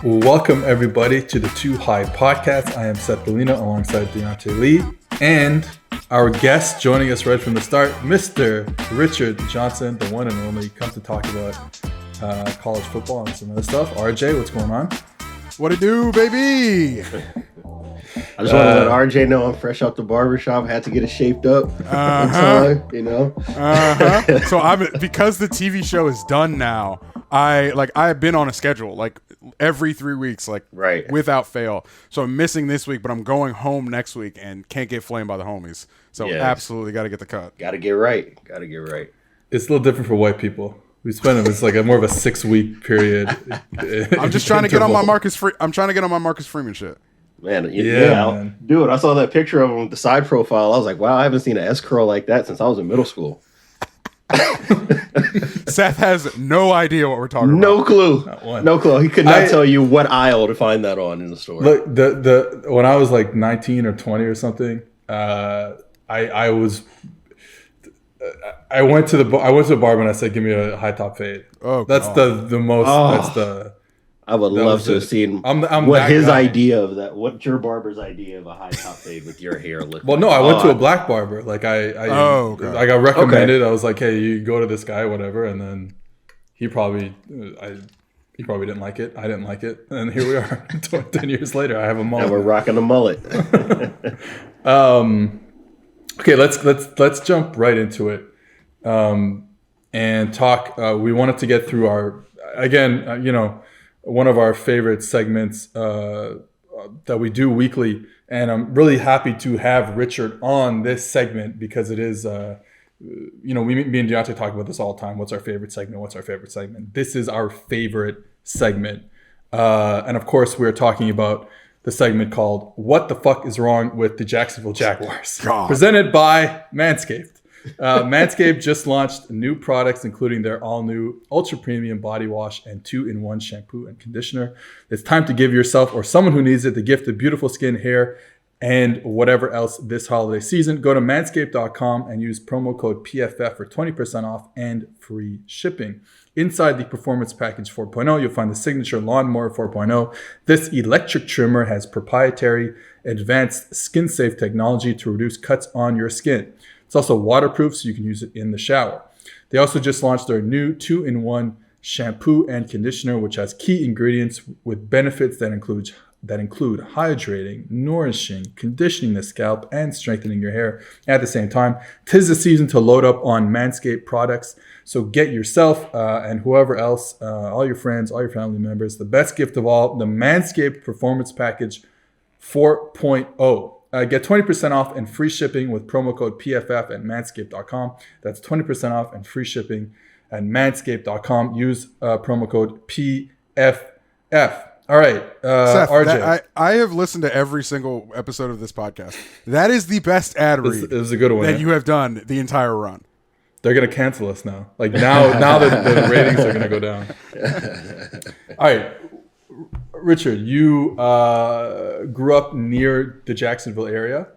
Welcome, everybody, to the Too High Podcast. I am Seth Belina alongside Deontay Lee. And our guest joining us right from the start, Mr. Richard Johnson, the one and only, come to talk about college football and some other stuff. RJ, what's going on? What it do, baby? I just want to let RJ know I'm fresh out the barbershop. Had to get it shaped up in time, you know. So because the TV show is done now. I have been on a schedule like every 3 weeks, right, without fail. So I'm missing this week, but I'm going home next week and can't get flamed by the homies. So Absolutely got to get the cut. Got to get right. It's a little different for white people. We spend it's like more of a 6 week period. I'm just trying to get on my Marcus Freeman shit. Man, man. Dude, I saw that picture of him with the side profile. I was like, wow, I haven't seen an S curl like that since I was in middle school. Seth has no idea what we're talking about. No clue. No clue. He could not tell you what aisle to find that on in the store. Look, when I was like 19 or 20 or something, I went to the barber and I said, "Give me a high top fade." Oh, that's God. the most. Oh. That's the. I would love to have seen what his idea of that. What's your barber's idea of a high top fade with your hair looking? Well, no, I went to a black barber. Like I got recommended. Okay. I was like, "Hey, you go to this guy, whatever," and then he probably didn't like it. I didn't like it, and here we are, 10 years later. I have a mullet. And we're rocking a mullet. Okay, let's jump right into it, and talk. We wanted to get through our one of our favorite segments that we do weekly, and I'm really happy to have Richard on this segment because it is, me and Deontay talk about this all the time. What's our favorite segment? This is our favorite segment, and of course, we're talking about the segment called "What the Fuck is Wrong with the Jacksonville Jaguars?" Presented by Manscaped. Manscaped just launched new products, including their all-new ultra-premium body wash and 2-in-1 shampoo and conditioner. It's time to give yourself or someone who needs it the gift of beautiful skin, hair, and whatever else this holiday season. Go to manscaped.com and use promo code PFF for 20% off and free shipping. Inside the Performance Package 4.0, you'll find the Signature Lawnmower 4.0. This electric trimmer has proprietary advanced skin-safe technology to reduce cuts on your skin. It's also waterproof, so you can use it in the shower. They also just launched their new 2-in-1 shampoo and conditioner, which has key ingredients with benefits that include hydrating, nourishing, conditioning the scalp, and strengthening your hair at the same time. 'Tis the season to load up on Manscaped products, so get yourself and whoever else, all your friends, all your family members, the best gift of all, the Manscaped Performance Package 4.0. Get 20% off and free shipping with promo code PFF at manscaped.com. That's 20% off and free shipping at manscaped.com. Use promo code PFF. All right, Seth, RJ. I have listened to every single episode of this podcast. That is the best ad read it was a good one, that you have done the entire run. They're going to cancel us now. Like now the ratings are going to go down. All right. Richard, you grew up near the Jacksonville area.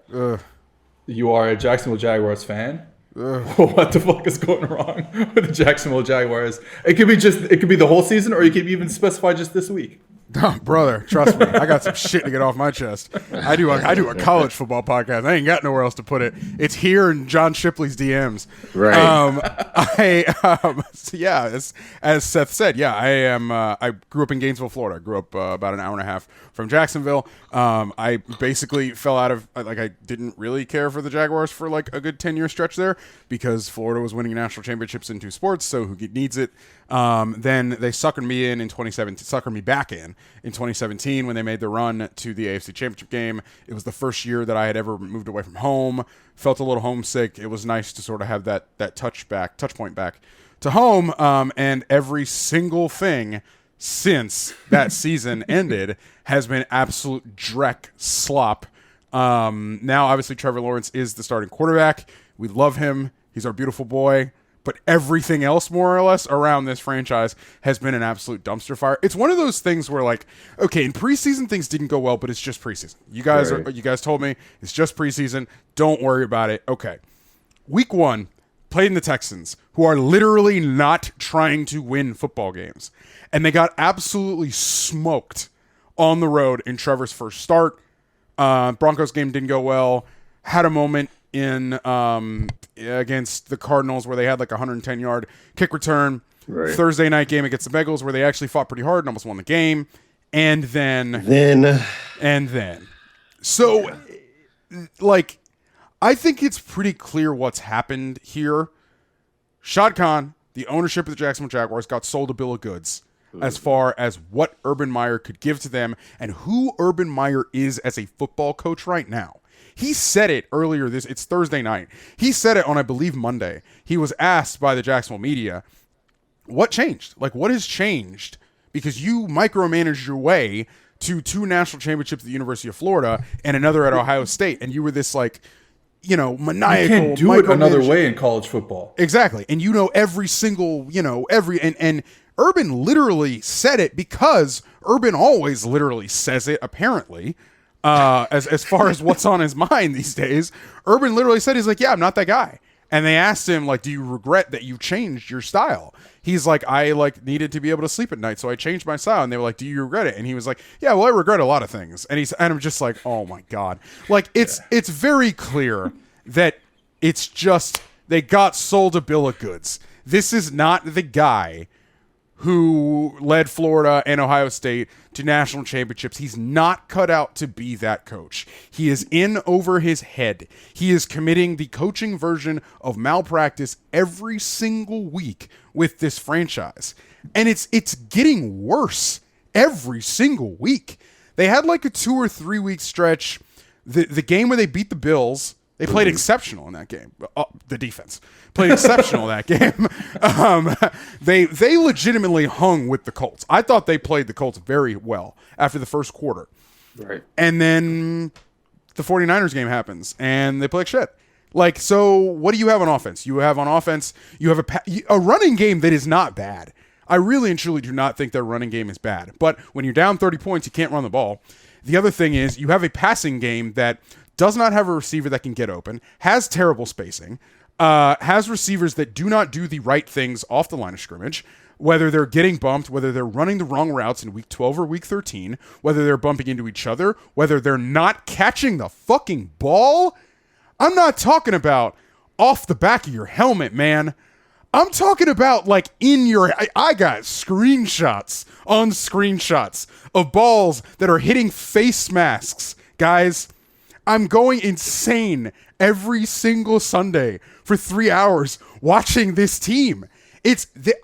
You are a Jacksonville Jaguars fan. What the fuck is going wrong with the Jacksonville Jaguars? It could be the whole season, or you could even specify just this week. Oh, brother, trust me, I got some shit to get off my chest. I do a college football podcast. I ain't got nowhere else to put it. It's here in John Shipley's DMs. Right. As Seth said, I grew up in Gainesville, Florida. I grew up about an hour and a half from Jacksonville. I basically fell out of I didn't really care for the Jaguars for like a good 10-year stretch there because Florida was winning national championships in two sports. So who needs it? Then they suckered me back in 2017 when they made the run to the AFC Championship game. It was the first year that I had ever moved away from home. Felt a little homesick. It was nice to sort of have that touch point back to home. And every single thing since that season ended has been absolute dreck slop. Now, obviously, Trevor Lawrence is the starting quarterback. We love him. He's our beautiful boy. But everything else, more or less, around this franchise has been an absolute dumpster fire. It's one of those things where, like, okay, in preseason things didn't go well, but it's just preseason. You guys told me it's just preseason. Don't worry about it. Okay. Week 1, played in the Texans, who are literally not trying to win football games. And they got absolutely smoked on the road in Trevor's first start. Broncos game didn't go well. Had a moment in against the Cardinals where they had like a 110-yard kick return. Right. Thursday night game against the Bengals where they actually fought pretty hard and almost won the game. And then. So, like, I think it's pretty clear what's happened here. Shad Khan, the ownership of the Jacksonville Jaguars, got sold a bill of goods as far as what Urban Meyer could give to them and who Urban Meyer is as a football coach right now. He said it earlier it's Thursday night. He said it on, I believe, Monday. He was asked by the Jacksonville media, what changed? Like, what has changed? Because you micromanaged your way to 2 national championships at the University of Florida and another at Ohio State. And you were this, like, maniacal. You can't do it another way in college football. Exactly. And every single, and Urban literally said it because Urban always literally says it, apparently, as far as what's on his mind these days. Urban literally said, he's like, yeah, I'm not that guy. And they asked him, like, do you regret that you changed your style? He's like, I needed to be able to sleep at night, so I changed my style. And they were like, do you regret it? And he was like, yeah, well, I regret a lot of things. And I'm just like, oh my God. Like, it's very clear that it's just, they got sold a bill of goods. This is not the guy who led Florida and Ohio State to national championships. He's not cut out to be that coach. He is in over his head. He is committing the coaching version of malpractice every single week with this franchise. And it's getting worse every single week. They had like a 2 or 3 week stretch. The game where they beat the Bills, they played exceptional in that game. The defense played exceptional that game. They legitimately hung with the Colts. I thought they played the Colts very well after the first quarter. Right. And then the 49ers game happens, and they play like shit. Like, so what do you have on offense? You have a running game that is not bad. I really and truly do not think their running game is bad. But when you're down 30 points, you can't run the ball. The other thing is you have a passing game that does not have a receiver that can get open, has terrible spacing, has receivers that do not do the right things off the line of scrimmage, whether they're getting bumped, whether they're running the wrong routes in week 12 or week 13, whether they're bumping into each other, whether they're not catching the fucking ball. I'm not talking about off the back of your helmet, man. I'm talking about like in your... I got screenshots on screenshots of balls that are hitting face masks. Guys, I'm going insane every single Sunday for 3 hours watching this team.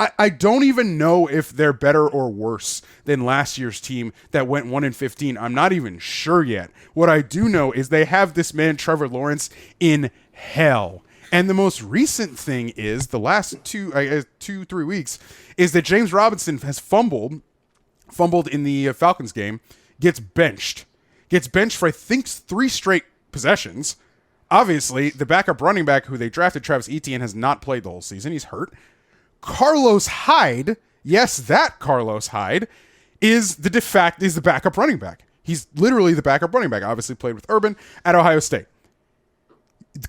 I don't even know if they're better or worse than last year's team that went 1-15. I'm not even sure yet. What I do know is they have this man, Trevor Lawrence, in hell. And the most recent thing is the last 2-3 weeks is that James Robinson has fumbled in the Falcons game, gets benched for I think 3 straight possessions. Obviously, the backup running back who they drafted, Travis Etienne, has not played the whole season. He's hurt. Carlos Hyde, yes, that Carlos Hyde is the backup running back. He's literally the backup running back. Obviously played with Urban at Ohio State.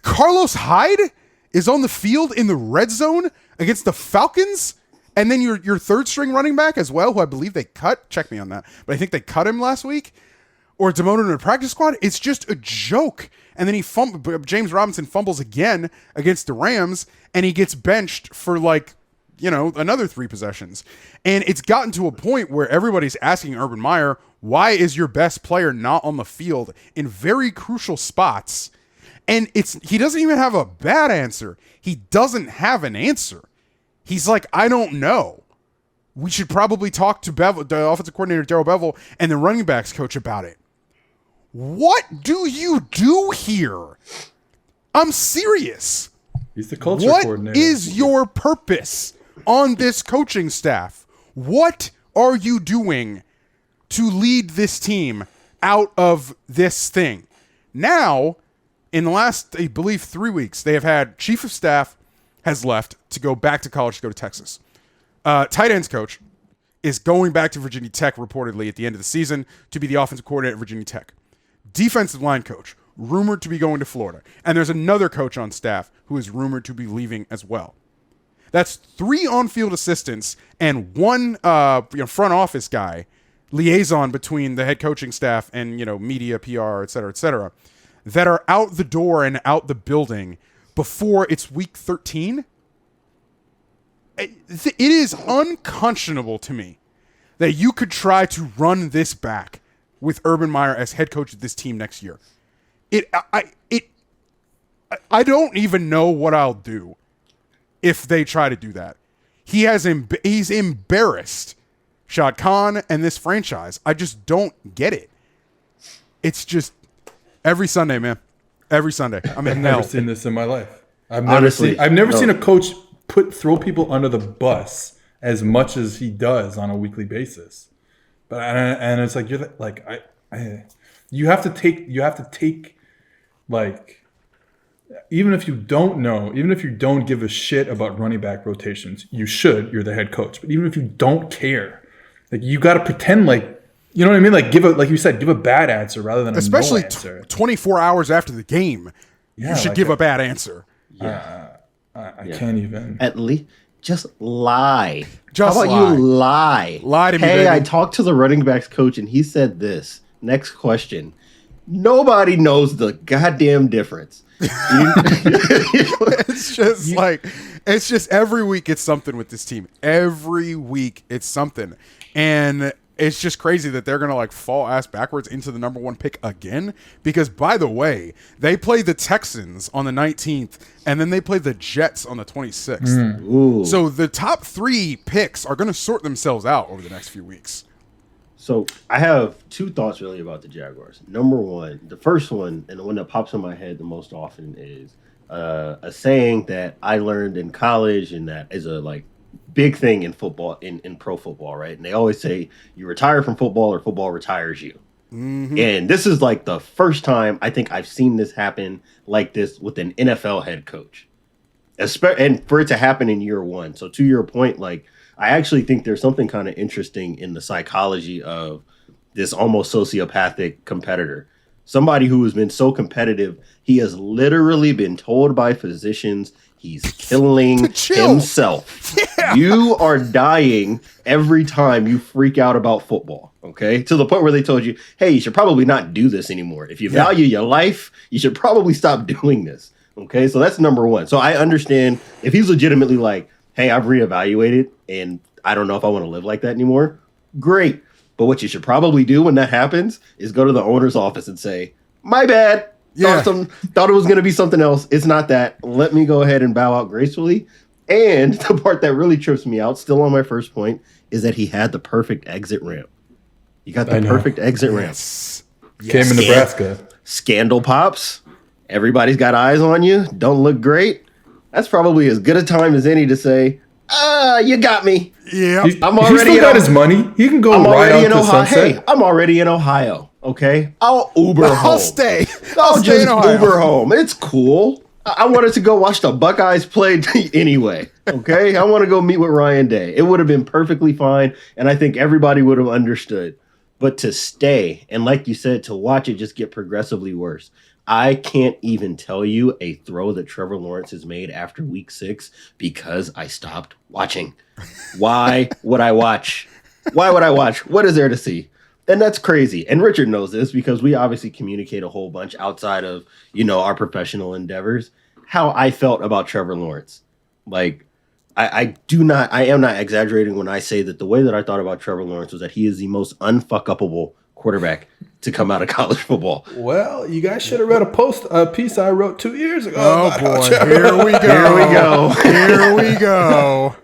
Carlos Hyde is on the field in the red zone against the Falcons, and then your third string running back as well, who I believe they cut. Check me on that, but I think they cut him last week or demoted him to the practice squad. It's just a joke. And then James Robinson fumbles again against the Rams, and he gets benched for another 3 possessions. And it's gotten to a point where everybody's asking Urban Meyer, why is your best player not on the field in very crucial spots? And he doesn't even have a bad answer. He doesn't have an answer. He's like, I don't know. We should probably talk to the offensive coordinator, Darrell Bevell, and the running backs coach about it. What do you do here? I'm serious. He's the culture coordinator. What is your purpose on this coaching staff? What are you doing to lead this team out of this thing? Now, in the last, I believe, 3 weeks, they have had chief of staff has left to go back to college to go to Texas. Tight ends coach is going back to Virginia Tech reportedly at the end of the season to be the offensive coordinator at Virginia Tech. Defensive line coach rumored to be going to Florida. And there's another coach on staff who is rumored to be leaving as well. That's 3 on-field assistants and 1 front office guy, liaison between the head coaching staff and, media, PR, et cetera, that are out the door and out the building before it's week 13. It is unconscionable to me that you could try to run this back with Urban Meyer as head coach of this team next year. I don't even know what I'll do if they try to do that. He's embarrassed Shad Khan and this franchise. I just don't get it. It's just every Sunday, man. Every Sunday. I'm in hell. I've never seen this in my life. I've never seen a coach throw people under the bus as much as he does on a weekly basis. But and it's like you have to take like, even if you don't give a shit about running back rotations, you're the head coach. But even if you don't care, like, you got to pretend like, you know what I mean? Like, like you said, give a bad answer rather than especially no answer. 24 hours after the game, you should give a bad answer. Yeah. I can't even. At least just lie. How about you lie? Lie to me, Hey, baby. I talked to the running backs coach and he said this. Next question. Nobody knows the goddamn difference. It's just every week it's something with this team. Every week it's something. And it's just crazy that they're going to fall ass backwards into the number 1 pick again. Because, by the way, they play the Texans on the 19th, and then they play the Jets on the 26th. So the top 3 picks are going to sort themselves out over the next few weeks. So I have 2 thoughts really about the Jaguars. Number 1, the first one, and the one that pops in my head the most often, is a saying that I learned in college, and that is a big thing in football, in pro football, right? And they always say you retire from football or football retires you. Mm-hmm. And this is the first time I think I've seen this happen like this with an NFL head coach, and for it to happen in year 1. So to your point, I actually think there's something kind of interesting in the psychology of this almost sociopathic competitor. Somebody who has been so competitive, he has literally been told by physicians he's killing himself. Yeah. You are dying every time you freak out about football, okay? To the point where they told you, hey, you should probably not do this anymore. If you value your life, you should probably stop doing this, okay? So that's number 1. So I understand if he's legitimately hey, I've reevaluated and I don't know if I want to live like that anymore. Great. But what you should probably do when that happens is go to the owner's office and say, my bad. Yeah. Thought it was going to be something else. It's not that. Let me go ahead and bow out gracefully. And the part that really trips me out, still on my first point, is that he had the perfect exit ramp. You got the perfect exit ramp. Came in Nebraska. Scandal pops. Everybody's got eyes on you. Don't look great. That's probably as good a time as any to say, you got me. Yeah. He's still got his money. He can go right out to Sunset. Hey, I'm already in Ohio, okay? I'll Uber home. I'll stay just in Ohio. Uber home. It's cool. I wanted to go watch the Buckeyes play anyway, okay? I want to go meet with Ryan Day. It would have been perfectly fine, and I think everybody would have understood. But to stay, and like you said, to watch it just get progressively worse. I can't even tell you a throw that Trevor Lawrence has made after week 6 because I stopped watching. Why would I watch? Why would I watch? What is there to see? And that's crazy. And Richard knows this because we obviously communicate a whole bunch outside of, our professional endeavors. How I felt about Trevor Lawrence. I am not exaggerating when I say that the way that I thought about Trevor Lawrence was that he is the most unfuck-upable quarterback to come out of college football. Well, you guys should have read a piece I wrote 2 years ago. Oh boy, here we go. Here we go.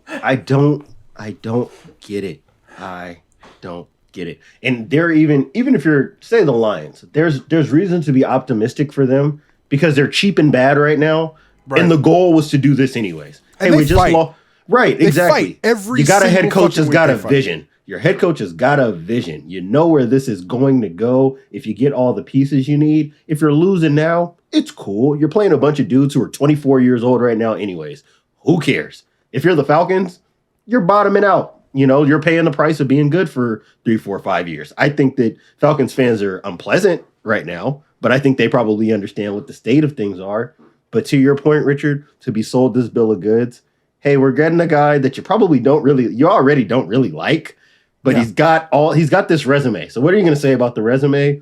I don't get it. I don't get it. And they're even if you're say the Lions, there's reason to be optimistic for them because they're cheap and bad right now. Right. And the goal was to do this anyways. And hey, we just lost. Right, they exactly. You got a head coach that's got a vision. Your head coach has got a vision. You know where this is going to go if you get all the pieces you need. If you're losing now, it's cool. You're playing a bunch of dudes who are 24 years old right now anyways. Who cares? If you're the Falcons, you're bottoming out. You're paying the price of being good for 3, 4, 5 years. I think that Falcons fans are unpleasant right now, but I think they probably understand what the state of things are. But to your point, Richard, to be sold this bill of goods, hey, we're getting a guy that you already don't really like, but he's got this resume. So what are you going to say about the resume?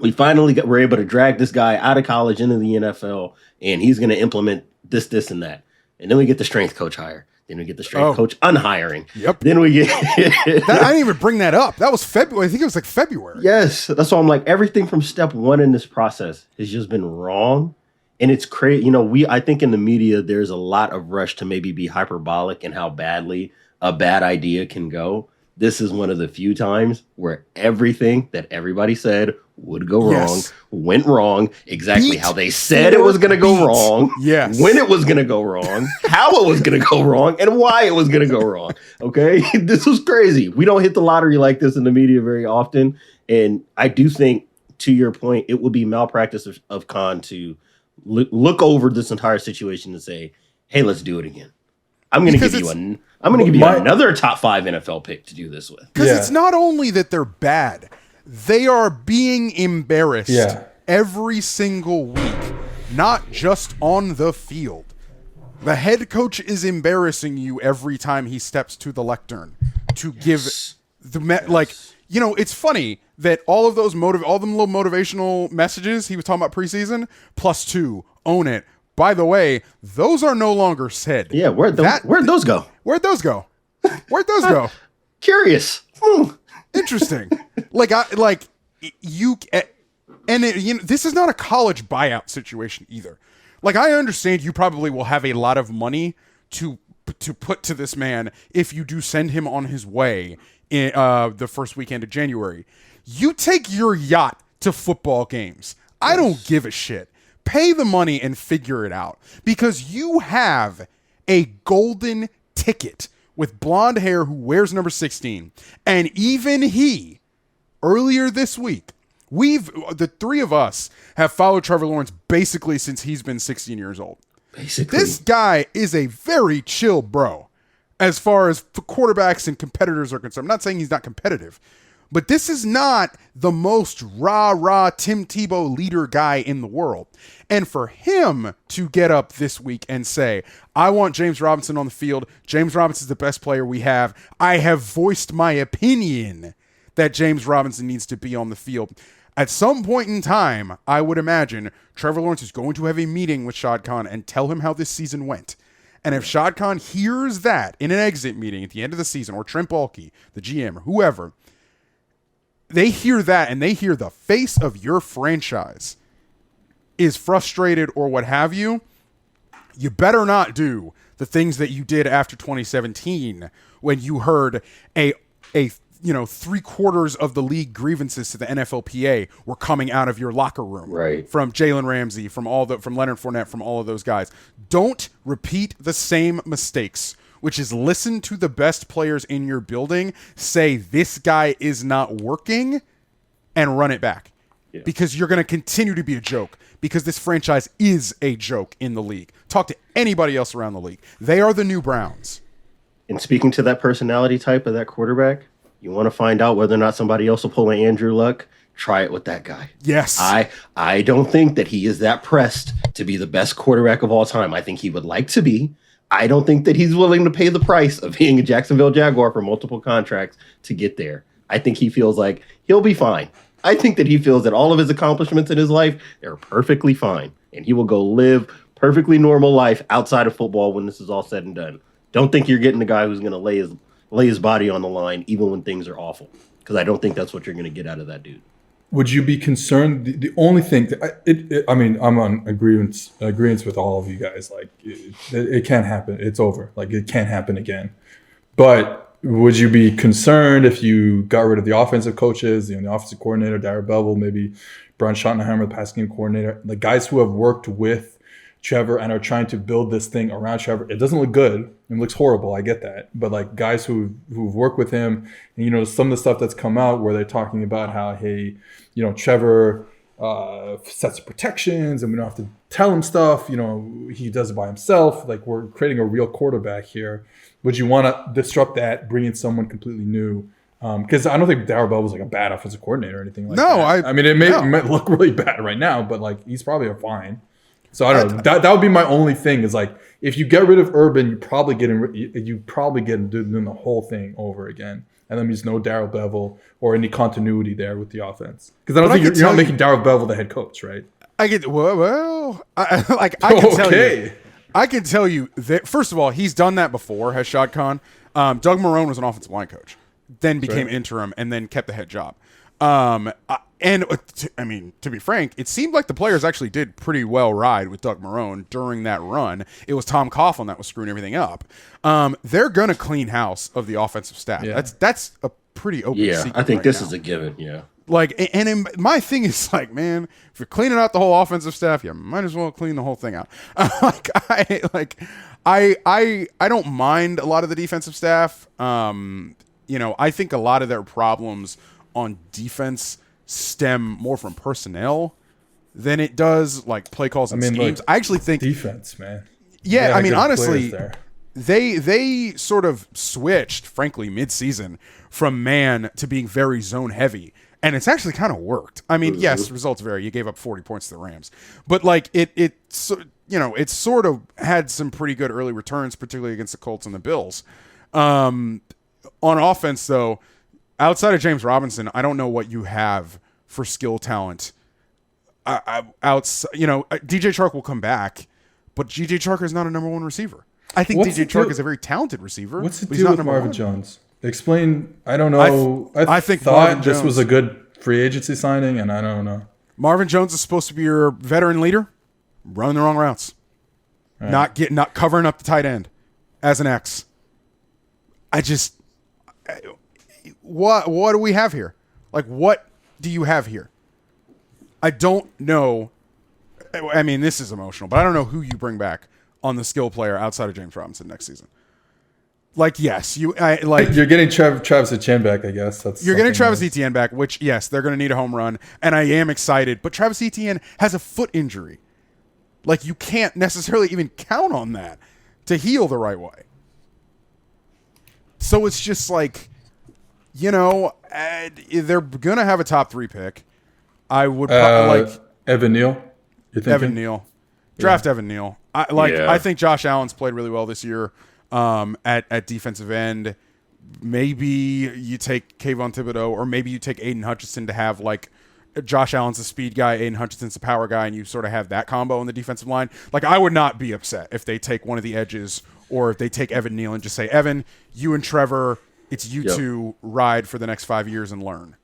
We finally were able to drag this guy out of college into the NFL, and he's going to implement this, and that. And then we get the strength coach hire. Then we get the strength coach unhiring. Yep. Then we get... I didn't even bring that up. That was February. I think it was like February. Yes. That's why I'm like, everything from step one in this process has just been wrong. And it's crazy. You know, I think in the media, there's a lot of rush to maybe be hyperbolic in how badly a bad idea can go. This is one of the few times where everything that everybody said would go wrong, went wrong, exactly how they said it was going to go wrong, when it was going to go wrong, how it was going to go wrong, and why it was going to go wrong. Okay? This was crazy. We don't hit the lottery like this in the media very often. And I do think, to your point, it would be malpractice of Khan to look over this entire situation and say, hey, let's do it again. I'm going to give you another top 5 NFL pick to do this with. Because it's not only that they're bad, they are being embarrassed every single week, not just on the field. The head coach is embarrassing you every time he steps to the lectern to give it's funny that all the little motivational messages he was talking about preseason, +2, own it. By the way, those are no longer said. Yeah, where'd those go? Where'd those go? Where'd those go? Curious. Interesting. This is not a college buyout situation either. Like, I understand you probably will have a lot of money to put to this man if you do send him on his way in the first weekend of January. You take your yacht to football games. I don't give a shit. Pay the money and figure it out, because you have a golden ticket with blonde hair who wears number 16. And even he, earlier this week, the three of us have followed Trevor Lawrence basically since he's been 16 years old. Basically. This guy is a very chill bro as far as quarterbacks and competitors are concerned. I'm not saying he's not competitive, but this is not the most rah-rah Tim Tebow leader guy in the world. And for him to get up this week and say, I want James Robinson on the field. James Robinson is the best player we have. I have voiced my opinion that James Robinson needs to be on the field. At some point in time, I would imagine Trevor Lawrence is going to have a meeting with Shad Khan and tell him how this season went. And if Shad Khan hears that in an exit meeting at the end of the season, or Trent Baalke, the GM, or whoever, they hear that and they hear the face of your franchise is frustrated or what have you, you better not do the things that you did after 2017 when you heard a 3/4 of the league grievances to the NFLPA were coming out of your locker room. Right. From Jalen Ramsey, from Leonard Fournette, from all of those guys. Don't repeat the same mistakes, which is listen to the best players in your building, say this guy is not working, and run it back. Yeah. Because you're going to continue to be a joke, because this franchise is a joke in the league. Talk to anybody else around the league. They are the new Browns. And speaking to that personality type of that quarterback, you want to find out whether or not somebody else will pull an Andrew Luck, try it with that guy. Yes. I don't think that he is that pressed to be the best quarterback of all time. I think he would like to be. I don't think that he's willing to pay the price of being a Jacksonville Jaguar for multiple contracts to get there. I think he feels like he'll be fine. I think that he feels that all of his accomplishments in his life, they're perfectly fine. And he will go live perfectly normal life outside of football when this is all said and done. Don't think you're getting the guy who's going to lay his body on the line even when things are awful. Because I don't think that's what you're going to get out of that dude. Would you be concerned? The only thing that I'm on agreement with all of you guys. Like it can't happen. It's over. Like it can't happen again. But would you be concerned if you got rid of the offensive coaches, the offensive coordinator, Darrell Bevell, maybe Brian Schottenheimer, the passing game coordinator, the guys who have worked with Trevor and are trying to build this thing around Trevor? It doesn't look good. It looks horrible. I get that. But like guys who've worked with him, and some of the stuff that's come out where they're talking about how, hey, Trevor sets the protections and we don't have to tell him stuff. He does it by himself. Like we're creating a real quarterback here. Would you want to disrupt that, bring in someone completely new Because I don't think Darrell Bell was like a bad offensive coordinator or anything like No, that. I mean, it might look really bad right now, but like he's probably a fine. So I don't know. That would be my only thing is like if you get rid of Urban, you probably get doing the whole thing over again, and that means no Darrell Bevel or any continuity there with the offense. Because I don't think you're not making Darrell Bevel the head coach, right? I can tell you. I can tell you that first of all, he's done that before. Has Shad Khan? Doug Marrone was an offensive line coach, then became interim, and then kept the head job. To be frank, it seemed like the players actually did pretty well ride with Doug Marrone during that run. It was Tom Coughlin that was screwing everything up. They're gonna clean house of the offensive staff. Yeah. That's a pretty open secret. I think this is a given. Yeah. Like, my thing is like, man, if you're cleaning out the whole offensive staff, you might as well clean the whole thing out. I don't mind a lot of the defensive staff. I think a lot of their problems on defense stem more from personnel than it does like play calls and schemes. I actually think defense, man. Yeah, I mean, honestly, they sort of switched, frankly, mid-season from man to being very zone heavy. And it's actually kind of worked. I mean, yes, results vary. You gave up 40 points to the Rams, but like it sort of had some pretty good early returns, particularly against the Colts and the Bills. On offense, though, outside of James Robinson, I don't know what you have for skill talent. DJ Chark will come back, but DJ Chark is not a number one receiver. I think DJ Chark is a very talented receiver. What's the deal with Marvin Jones? Explain. I don't know. I think thought this was a good free agency signing, and I don't know. Marvin Jones is supposed to be your veteran leader, running the wrong routes, not covering up the tight end as an X. What do we have here? Like, what do you have here? I don't know. I mean, this is emotional, but I don't know who you bring back on the skill player outside of James Robinson next season. Like, yes, you're getting Travis Etienne back, I guess. You're getting Travis Etienne back, which, yes, they're going to need a home run, and I am excited. But Travis Etienne has a foot injury. Like, you can't necessarily even count on that to heal the right way. So it's just like, they're going to have a top 3 pick. I would Evan Neal. Evan Neal. Draft Evan Neal. I think Josh Allen's played really well this year. At defensive end, maybe you take Kayvon Thibodeau, or maybe you take Aiden Hutchinson to have like Josh Allen's the speed guy, Aiden Hutchinson's the power guy, and you sort of have that combo on the defensive line. Like, I would not be upset if they take one of the edges, or if they take Evan Neal and just say, Evan, you and Trevor, it's you two ride for the next 5 years and learn.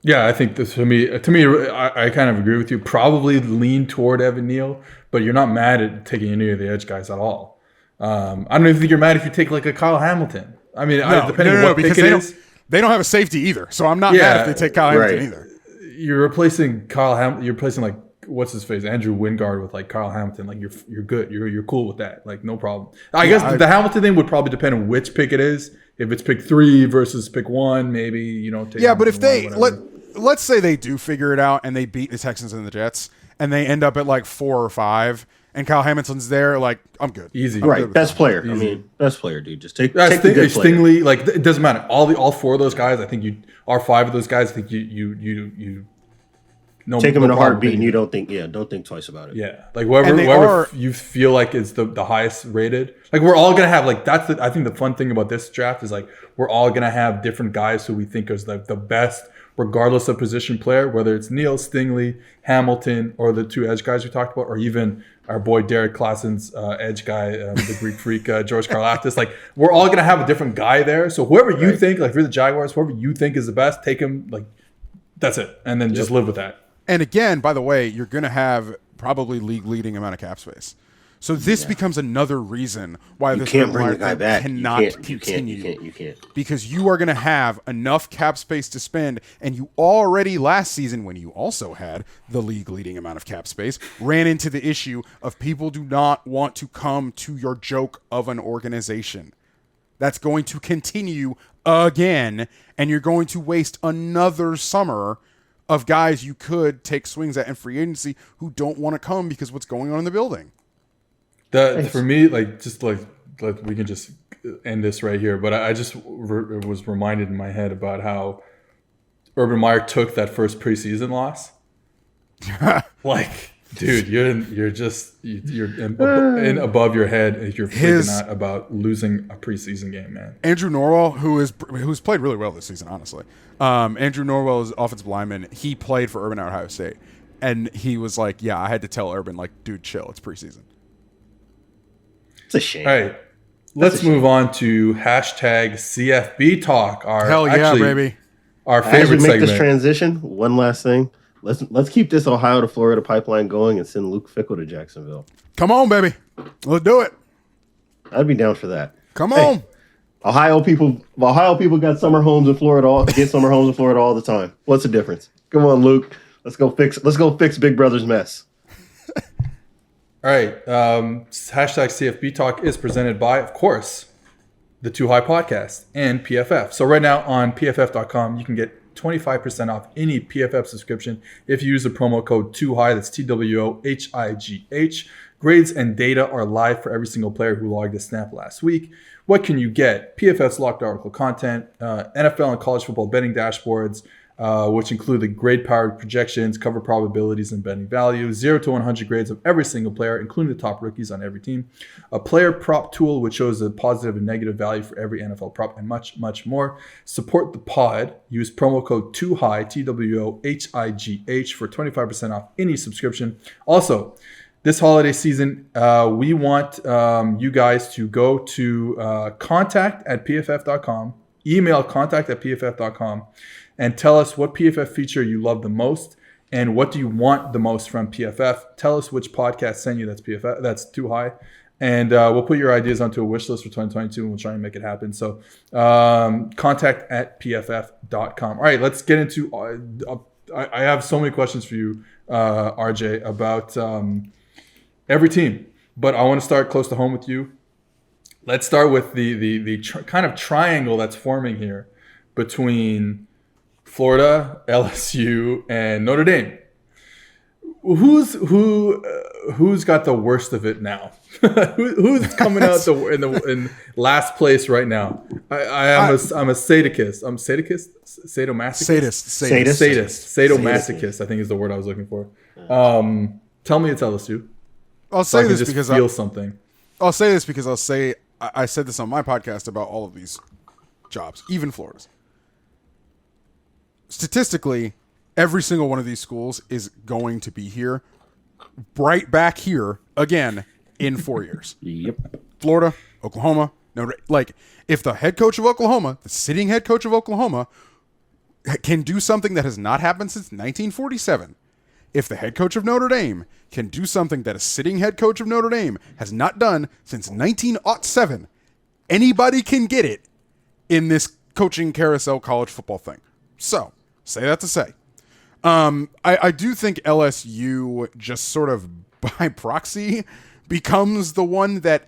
Yeah, I think this to me, I kind of agree with you. Probably lean toward Evan Neal, but you're not mad at taking any of the edge guys at all. I don't even think you're mad if you take like a Kyle Hamilton. I mean, depending on what pick it is. They don't have a safety either, so I'm not mad if they take Kyle Hamilton either. You're replacing Kyle Hamilton. You're replacing like what's his face, Andrew Wingard with like Kyle Hamilton. Like you're good. You're cool with that. Like no problem. I guess the Hamilton thing would probably depend on which pick it is. If it's pick 3 versus pick 1, maybe take. Yeah, but if let's say they do figure it out and they beat the Texans and the Jets and they end up at like 4 or 5. And Kyle Hamilton's there, like, I'm good. Easy. Right, best player. Easy. I mean, best player, dude. Just take the good player. Stingley, like, it doesn't matter. All 4 of those guys, I think all 5 of those guys, I think you take them in a heartbeat, and you don't think twice about it. Yeah, like whoever you feel like is the highest rated. Like, we're all gonna have like I think the fun thing about this draft is like we're all gonna have different guys who we think is the best, regardless of position player, whether it's Neal, Stingley, Hamilton, or the 2 edge guys we talked about, or even our boy Derek Klassen's edge guy, the Greek freak, George Karlaftis. Like, we're all going to have a different guy there. So whoever you think, like, if you're the Jaguars, whoever you think is the best, take him. Like, that's it. And then just live with that. And again, by the way, you're going to have probably league-leading amount of cap space. So this becomes another reason why this can't bring the guy back. Cannot continue. You can't. Because you are going to have enough cap space to spend, and you already last season, when you also had the league-leading amount of cap space, ran into the issue of people do not want to come to your joke of an organization. That's going to continue again, and you're going to waste another summer of guys you could take swings at in free agency who don't want to come because what's going on in the building. For me, like, just like we can just end this right here. But I just was reminded in my head about how Urban Meyer took that first preseason loss. Like, dude, you're in above your head if you're freaking out about losing a preseason game, man. Andrew Norwell, who's played really well this season, honestly. Andrew Norwell is offensive lineman. He played for Urban at Ohio State, and he was like, "Yeah, I had to tell Urban, like, dude, chill. It's preseason." It's a shame. All right, let's move on to hashtag CFB talk. Hell yeah, baby! Our As favorite we make segment. this transition, one last thing. Let's keep this Ohio to Florida pipeline going and send Luke Fickell to Jacksonville. Come on, baby. Let's do it. I'd be down for that. Come on. Ohio people got summer homes in Florida all the time. What's the difference? Come on, Luke. Let's go fix Big Brother's mess. All right. Hashtag CFB talk is presented by, of course, the Too High podcast and PFF. So right now on PFF.com, you can get 25% off any PFF subscription if you use the promo code Too High. That's TWOHIGH. Grades and data are live for every single player who logged a snap last week. What can you get? PFF's locked article content, NFL and college football betting dashboards, which include the grade-powered projections, cover probabilities, and betting value, 0 to 100 grades of every single player, including the top rookies on every team, a player prop tool, which shows the positive and negative value for every NFL prop, and much, much more. Support the pod. Use promo code TOOHIGH, TWOHIGH, for 25% off any subscription. Also, this holiday season, we want you guys to go to contact@pff.com, email contact@pff.com, and tell us what PFF feature you love the most and what do you want the most from PFF. Tell us which podcast sent you that's PFF, that's Too High. And we'll put your ideas onto a wish list for 2022 and we'll try and make it happen. So contact@pff.com. All right, let's get into I have so many questions for you, RJ, about every team. But I want to start close to home with you. Let's start with the kind of triangle that's forming here between Florida, LSU, and Notre Dame. Who's got the worst of it now? Who's coming out in last place right now? I'm a sadist. I'm sadomasochist. Sadist. Sadomasochist, I think is the word I was looking for. Tell me it's LSU. I'll say this because I said this on my podcast about all of these jobs, even Florida's. Statistically, every single one of these schools is going to be here, right back here again in 4 years. Yep. Florida, Oklahoma, if the head coach of Oklahoma, the sitting head coach of Oklahoma, can do something that has not happened since 1947, if the head coach of Notre Dame can do something that a sitting head coach of Notre Dame has not done since 1907, anybody can get it in this coaching carousel college football thing. So, say that to say. I do think LSU just sort of by proxy becomes the one that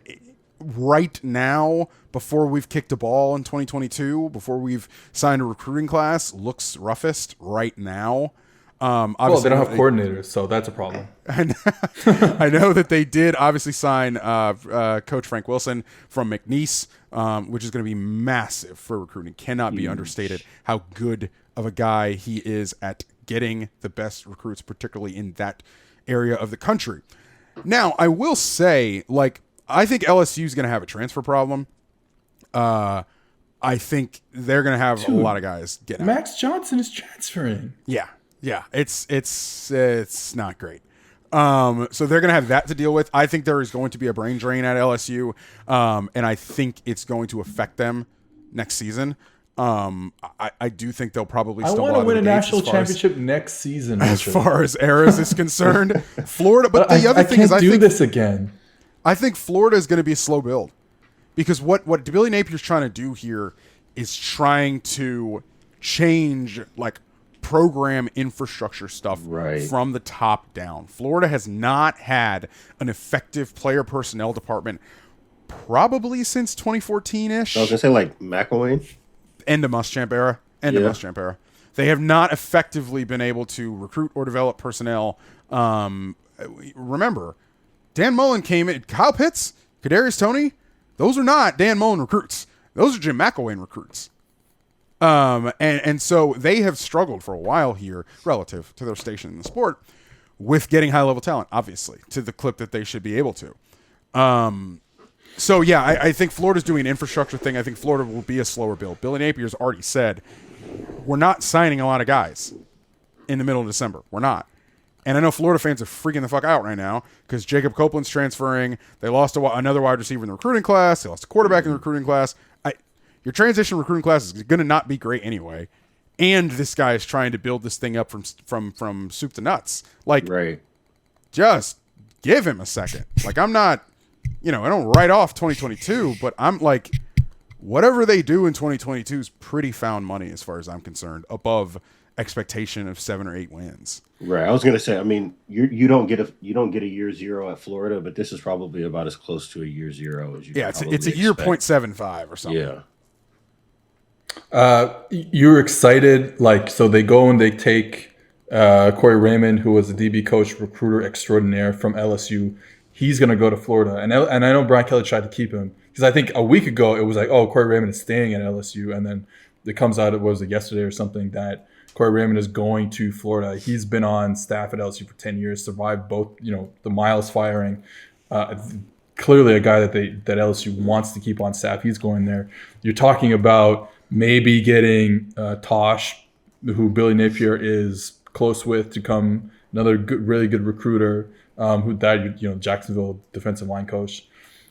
right now, before we've kicked a ball in 2022, before we've signed a recruiting class, looks roughest right now. Well, they don't have coordinators, so that's a problem. I know that they did obviously sign Coach Frank Wilson from McNeese, which is going to be massive for recruiting. Cannot be understated how good of a guy he is at getting the best recruits, particularly in that area of the country. Now, I will say, I think LSU is going to have a transfer problem. I think they're going to have a lot of guys get out. Max Johnson is transferring. Yeah, it's not great. So they're going to have that to deal with. I think there is going to be a brain drain at LSU, and I think it's going to affect them next season. I do think they'll probably stumble out of the gates. I want to win a national championship next season. As far as Eras is concerned, Florida. But the other thing is, I think this again. I think Florida is going to be a slow build because what Billy Napier's trying to do here is trying to change program infrastructure stuff from the top down. Florida has not had an effective player personnel department probably since 2014-ish. I was going to say McElwain. End of Muschamp era. Muschamp era. They have not effectively been able to recruit or develop personnel. Remember, Dan Mullen came in. Kyle Pitts, Kadarius Toney, Those are not Dan Mullen recruits. Those are Jim McElwain recruits. And so they have struggled for a while here relative to their station in the sport with getting high-level talent, obviously, to the clip that they should be able to. So, yeah, I think Florida's doing an infrastructure thing. I think Florida will be a slower build. Billy Napier's already said, we're not signing a lot of guys in the middle of December. We're not. And I know Florida fans are freaking the fuck out right now because Jacob Copeland's transferring. They lost another wide receiver in the recruiting class. They lost a quarterback in the recruiting class. Your transition recruiting class is going to not be great anyway. And this guy is trying to build this thing up from soup to nuts. Like, right. Just give him a second. Like, I'm not, I don't write off 2022, but I'm like, whatever they do in 2022 is pretty found money as far as I'm concerned, above expectation of 7 or 8 wins. Right. I was going to say, I mean, you don't get a year zero at Florida, but this is probably about as close to a year zero as you. Yeah, it's a year 0.75 or something. Yeah. You're excited, so they go and they take Corey Raymond, who was a DB coach, recruiter extraordinaire from LSU. He's going to go to Florida, and I know Brian Kelly tried to keep him because I think a week ago it was like, oh, Corey Raymond is staying at LSU, and then it comes out, yesterday or something, that Corey Raymond is going to Florida. He's been on staff at LSU for 10 years, survived both, the Miles firing. Clearly a guy that LSU wants to keep on staff. He's going there. You're talking about maybe getting Tosh, who Billy Napier is close with, to come another really good recruiter, who died, Jacksonville defensive line coach.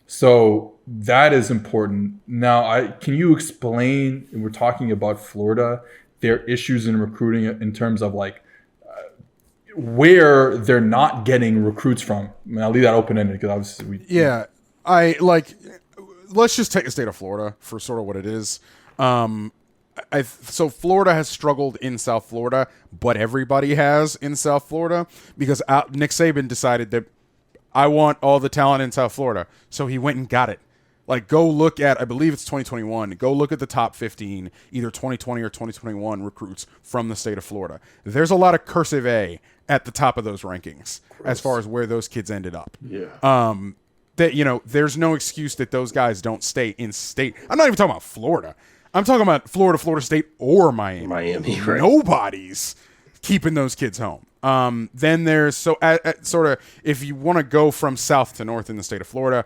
So that is important. Now, can you explain, we're talking about Florida, their issues in recruiting in terms of where they're not getting recruits from? I mean, I'll leave that open-ended because obviously let's just take the state of Florida for sort of what it is. So Florida has struggled in South Florida, but everybody has in South Florida because Nick Saban decided that I want all the talent in South Florida. So he went and got it. Go look at, I believe it's 2021, go look at the top 15, either 2020 or 2021 recruits from the state of Florida. There's a lot of cursive A at the top of those rankings as far as where those kids ended up. Yeah. There's no excuse that those guys don't stay in state. I'm not even talking about Florida. I'm talking about Florida State, or Miami. Miami, right. Nobody's keeping those kids home. Then there's sort of, if you want to go from south to north in the state of Florida,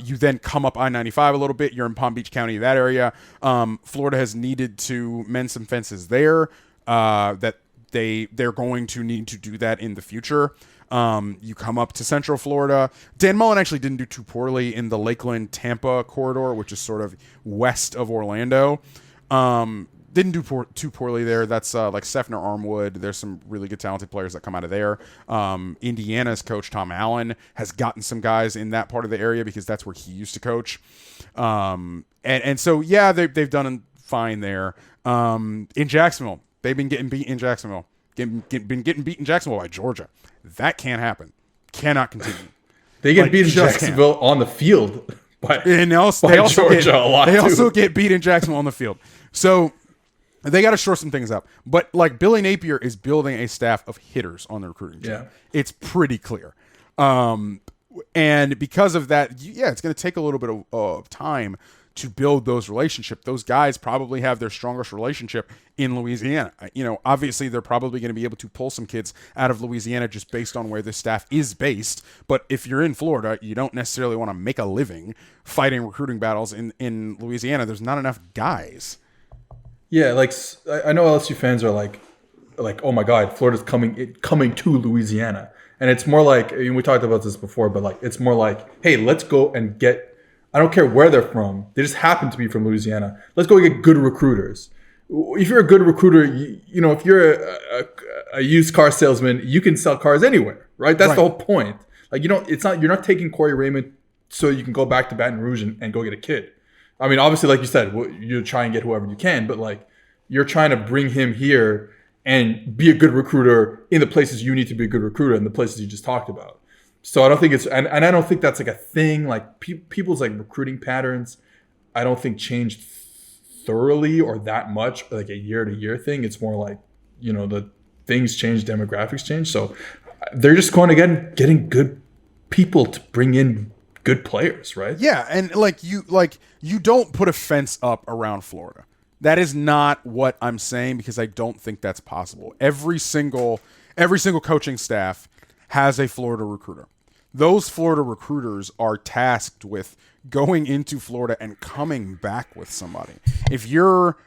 you then come up I-95 a little bit. You're in Palm Beach County, that area. Florida has needed to mend some fences there. That they're going to need to do that in the future. You come up to Central Florida. Dan Mullen actually didn't do too poorly in the Lakeland-Tampa corridor, which is sort of west of Orlando. Didn't do too poorly there. That's like Sefner Armwood. There's some really good talented players that come out of there. Indiana's coach, Tom Allen, has gotten some guys in that part of the area because that's where he used to coach. And so, yeah, they've done fine there. In Jacksonville, they've been getting beat in Jacksonville. Been getting beat in Jacksonville by Georgia. That can't happen. Cannot continue. They get beat in Jacksonville on the field by Georgia a lot. They also get beat in Jacksonville on the field. So they got to shore some things up. But Billy Napier is building a staff of hitters on the recruiting team. Yeah. It's pretty clear. And because of that, it's going to take a little bit of time to build those relationships. Those guys probably have their strongest relationship in Louisiana. Obviously they're probably going to be able to pull some kids out of Louisiana just based on where this staff is based. But if you're in Florida, you don't necessarily want to make a living fighting recruiting battles in Louisiana. There's not enough guys. Yeah, I know LSU fans are like, oh my God, Florida's coming to Louisiana. And it's more we talked about this before, but it's more like, hey, let's go and get, I don't care where they're from. They just happen to be from Louisiana. Let's go get good recruiters. If you're a good recruiter, if you're a used car salesman, you can sell cars anywhere, right? That's the whole point. You're not taking Corey Raymond so you can go back to Baton Rouge and go get a kid. I mean, obviously, like you said, you try and get whoever you can, but you're trying to bring him here and be a good recruiter in the places you need to be a good recruiter in the places you just talked about. So I don't think and I don't think that's a thing. People's recruiting patterns, I don't think changed thoroughly or that much, a year to year thing. It's more the things change, demographics change. So they're just going to getting good people to bring in good players, right? Yeah, and you don't put a fence up around Florida. That is not what I'm saying, because I don't think that's possible. Every single coaching staff has a Florida recruiter. Those Florida recruiters are tasked with going into Florida and coming back with somebody. If you're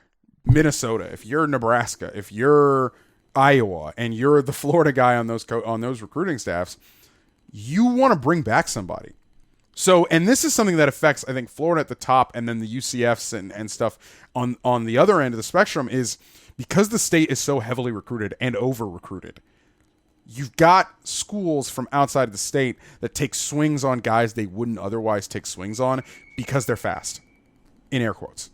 Minnesota, if you're Nebraska, if you're Iowa, and you're the Florida guy on those recruiting staffs, you want to bring back somebody. So, and this is something that affects, I think, Florida at the top, and then the UCFs and stuff on the other end of the spectrum, is because the state is so heavily recruited and over-recruited. You've got schools from outside of the state that take swings on guys they wouldn't otherwise take swings on because they're fast, in air quotes.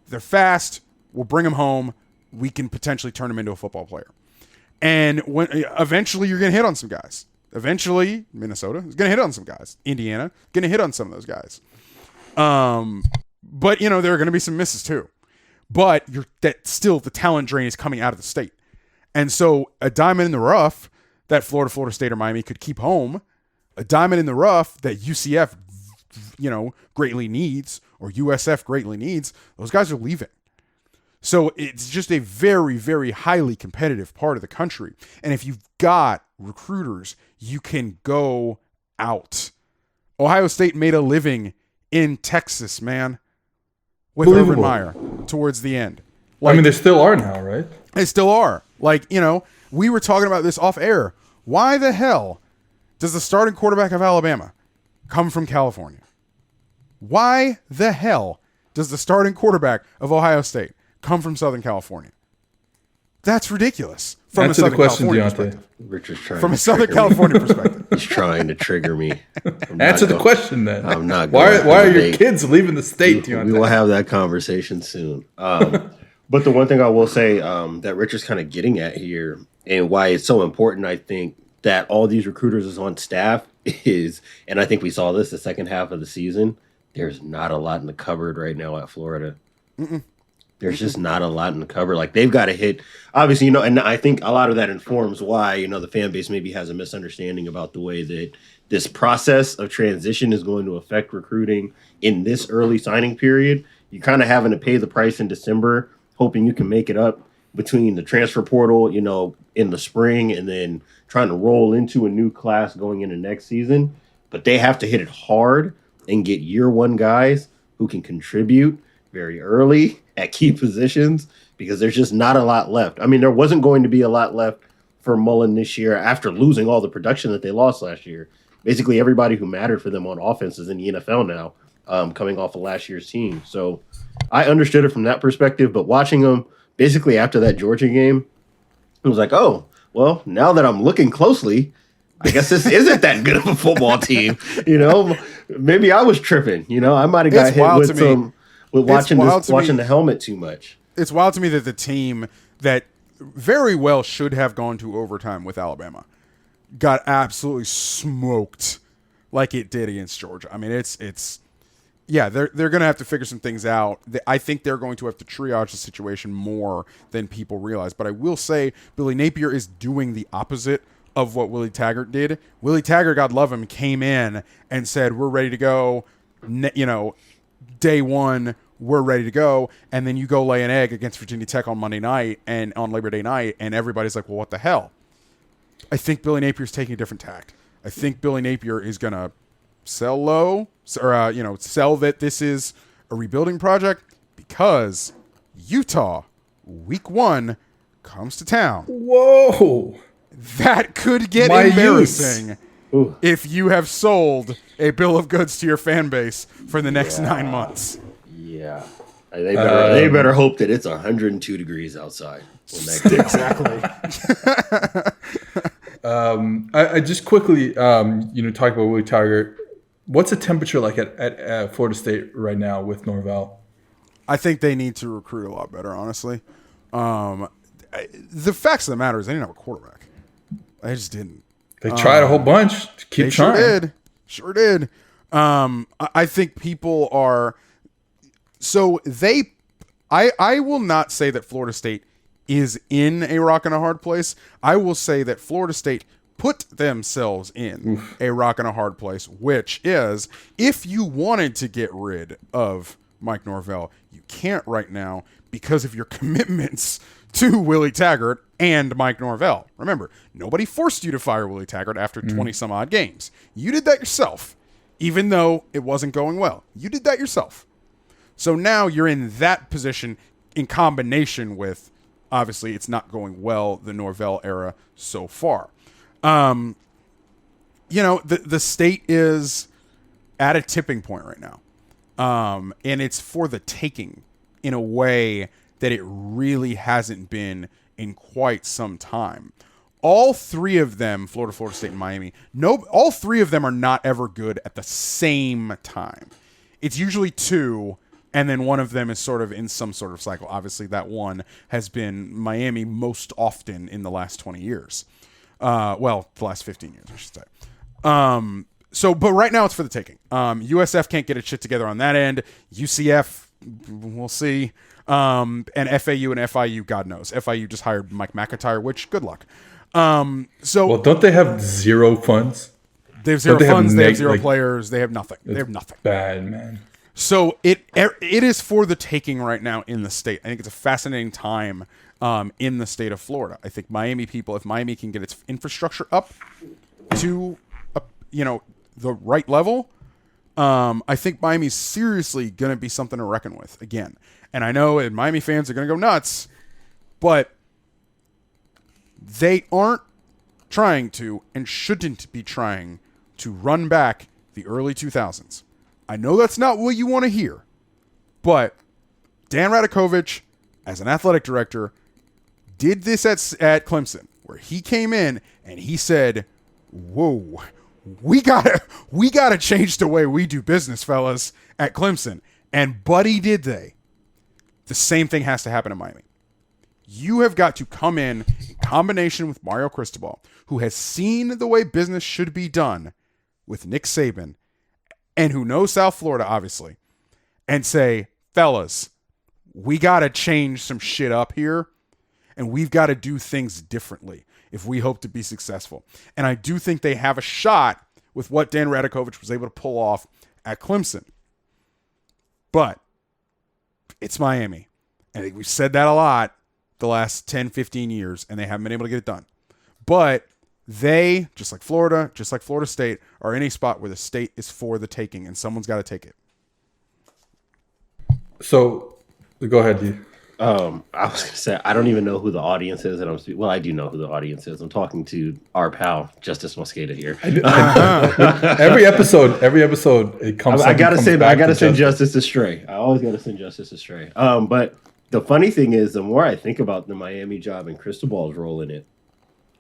They're fast. We'll bring them home. We can potentially turn them into a football player. And eventually you're going to hit on some guys. Eventually, Minnesota is going to hit on some guys. Indiana going to hit on some of those guys. But there are going to be some misses too. But still the talent drain is coming out of the state. And so a diamond in the rough that Florida State, or Miami could keep home, a diamond in the rough that UCF, greatly needs, or USF greatly needs, those guys are leaving. So it's just a very, very highly competitive part of the country. And if you've got recruiters, you can go out. Ohio State made a living in Texas, man, with Urban Meyer towards the end. They still are now, right? They still are. We were talking about this off air. Why the hell does the starting quarterback of Alabama come from California? Why the hell does the starting quarterback of Ohio State come from Southern California? That's ridiculous. From Answer a Southern the question, California Deontay. perspective. Richard's trying From to a Southern trigger California me. perspective. He's trying to trigger me. Answer the question then. I'm not. Why are your kids leaving the state, Deontay? We will have that conversation soon. But the one thing I will say that Richard's kind of getting at here, and why it's so important, I think, that all these recruiters is on staff is, and I think we saw this the second half of the season, there's not a lot in the cupboard right now at Florida. There's just not a lot in the cupboard. Like, they've got to hit, obviously, and I think a lot of that informs why, the fan base maybe has a misunderstanding about the way that this process of transition is going to affect recruiting in this early signing period. You're kind of having to pay the price in December, hoping you can make it up between the transfer portal, in the spring, and then trying to roll into a new class going into next season. But they have to hit it hard and get year one guys who can contribute very early at key positions, because there's just not a lot left. I mean, there wasn't going to be a lot left for Mullen this year after losing all the production that they lost last year. Basically, everybody who mattered for them on offense is in the NFL now, coming off of last year's team. So I understood it from that perspective, but watching them basically after that Georgia game, it was like, oh, well, now that I'm looking closely, I guess this isn't that good of a football team. Maybe I was tripping. I might have got hit with watching the helmet too much. It's wild to me that the team that very well should have gone to overtime with Alabama got absolutely smoked like it did against Georgia. I mean, they're going to have to figure some things out. I think they're going to have to triage the situation more than people realize. But I will say Billy Napier is doing the opposite of what Willie Taggart did. Willie Taggart, God love him, came in and said, we're ready to go. Day one, we're ready to go. And then you go lay an egg against Virginia Tech on Monday night and on Labor Day night, and everybody's like, well, what the hell? I think Billy Napier's taking a different tact. I think Billy Napier is going to sell low, or sell that this is a rebuilding project, because Utah, week 1, comes to town. Whoa. That could get embarrassing if you have sold a bill of goods to your fan base for the next 9 months. Yeah. They better hope that it's 102 degrees outside. Exactly. I just quickly, talk about Willie Taggart. What's the temperature like at Florida State right now with Norvell? I think they need to recruit a lot better, honestly. The facts of the matter is they didn't have a quarterback. They just didn't. They tried a whole bunch. Keep trying. Sure did. I think people are... So I will not say that Florida State is in a rock and a hard place. I will say that Florida State put themselves in a rock and a hard place, which is if you wanted to get rid of Mike Norvell, you can't right now because of your commitments to Willie Taggart and Mike Norvell. Remember, nobody forced you to fire Willie Taggart after 20 some odd games. You did that yourself, even though it wasn't going well. You did that yourself. So now you're in that position in combination with, obviously, it's not going well, the Norvell era so far. The state is at a tipping point right now. And it's for the taking in a way that it really hasn't been in quite some time. All three of them, Florida State, and Miami, all three of them are not ever good at the same time. It's usually two, and then one of them is sort of in some sort of cycle. Obviously, that one has been Miami most often in the last 20 years. The last 15 years, I should say. But right now it's for the taking. USF can't get its shit together on that end. UCF, we'll see. And FAU and FIU, God knows. FIU just hired Mike McIntyre, which good luck. Well, don't they have zero funds? They have zero funds. They have zero players. They have nothing. They have nothing. Bad, man. So it is for the taking right now in the state. I think it's a fascinating time in the state of Florida. I think if Miami can get its infrastructure up to the right level, I think Miami's seriously going to be something to reckon with again. And I know Miami fans are going to go nuts, but they aren't trying to and shouldn't be trying to run back the early 2000s. I know that's not what you want to hear, but Dan Radakovich, as an athletic director, did this at Clemson, where he came in and he said, "Whoa, we gotta change the way we do business, fellas," at Clemson. And buddy, did they. The same thing has to happen in Miami. You have got to come in combination with Mario Cristobal, who has seen the way business should be done with Nick Saban, and who knows South Florida, obviously, and say, fellas, we got to change some shit up here, and we've got to do things differently if we hope to be successful. And I do think they have a shot with what Dan Radakovich was able to pull off at Clemson. But it's Miami. I think we've said that a lot the last 10, 15 years, and they haven't been able to get it done. But they, just like Florida State, are in a spot where the state is for the taking, and someone's got to take it. So, go ahead, D. I was going to say, I don't even know who the audience is. Well, I do know who the audience is. I'm talking to our pal, Justice Mosqueda here. Every episode, it comes. I got to send Justice astray. I always got to send Justice astray. But the funny thing is, the more I think about the Miami job and Cristobal's role in it,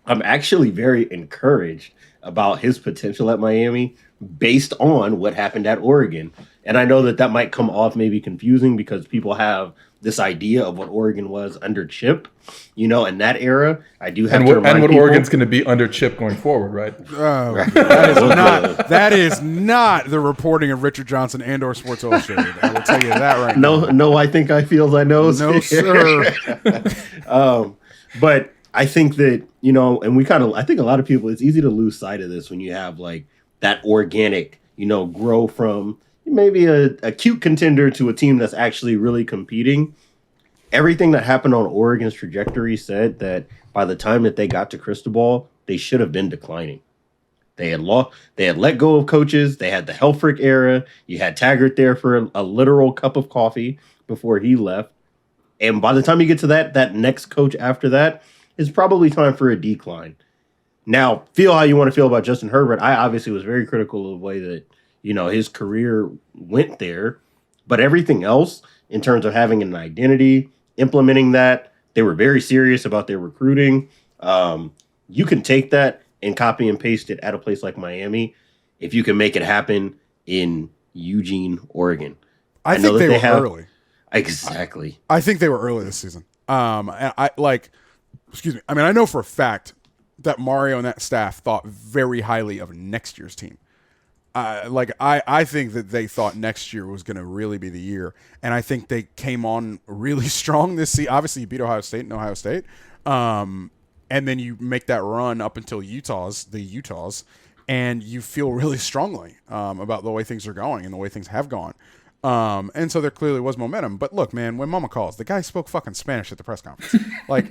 I'm actually very encouraged about his potential at Miami based on what happened at Oregon. And I know that might come off maybe confusing because people have this idea of what Oregon was under Chip, in that era. I do have to remind what people, Oregon's going to be under Chip going forward, right? Right. That is not the reporting of Richard Johnson and/or Sports Illustrated. I will tell you that right now. No, I think I feels I know. No, sir. But I think that, and I think a lot of people, it's easy to lose sight of this when you have like that organic, grow from maybe a cute contender to a team that's actually really competing. Everything that happened on Oregon's trajectory said that by the time that they got to Cristobal, they should have been declining. They had let go of coaches. They had the Helfrich era. You had Taggart there for a literal cup of coffee before he left. And by the time you get to that next coach after that, it's probably time for a decline. Now, feel how you want to feel about Justin Herbert. I obviously was very critical of the way that, his career went there. But everything else, in terms of having an identity, implementing that, they were very serious about their recruiting. You can take that and copy and paste it at a place like Miami if you can make it happen in Eugene, Oregon. I think they were early. Exactly. I think they were early this season. And I know for a fact that Mario and that staff thought very highly of next year's team. I think that they thought next year was going to really be the year. And I think they came on really strong this season. Obviously, you beat Ohio State and Ohio State. and then you make that run up until the Utahs, and you feel really strongly about the way things are going and the way things have gone. And so there clearly was momentum. But look, man, when Mama calls, the guy spoke fucking Spanish at the press conference. Like,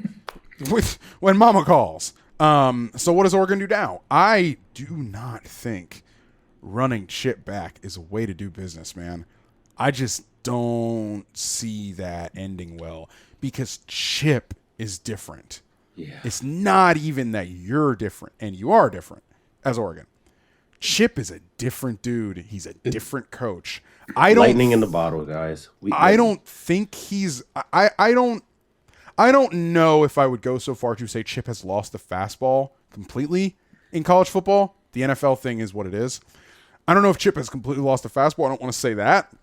when Mama calls. So what does Oregon do now? I do not think running Chip back is a way to do business, man. I just don't see that ending well because Chip is different. Yeah. It's not even that you're different, and you are different as Oregon. Chip is a different dude. He's a different coach. Lightning in the bottle, guys. I don't think he's. I don't know if I would go so far to say Chip has lost the fastball completely in college football. The NFL thing is what it is. I don't know if Chip has completely lost the fastball. I don't want to say that,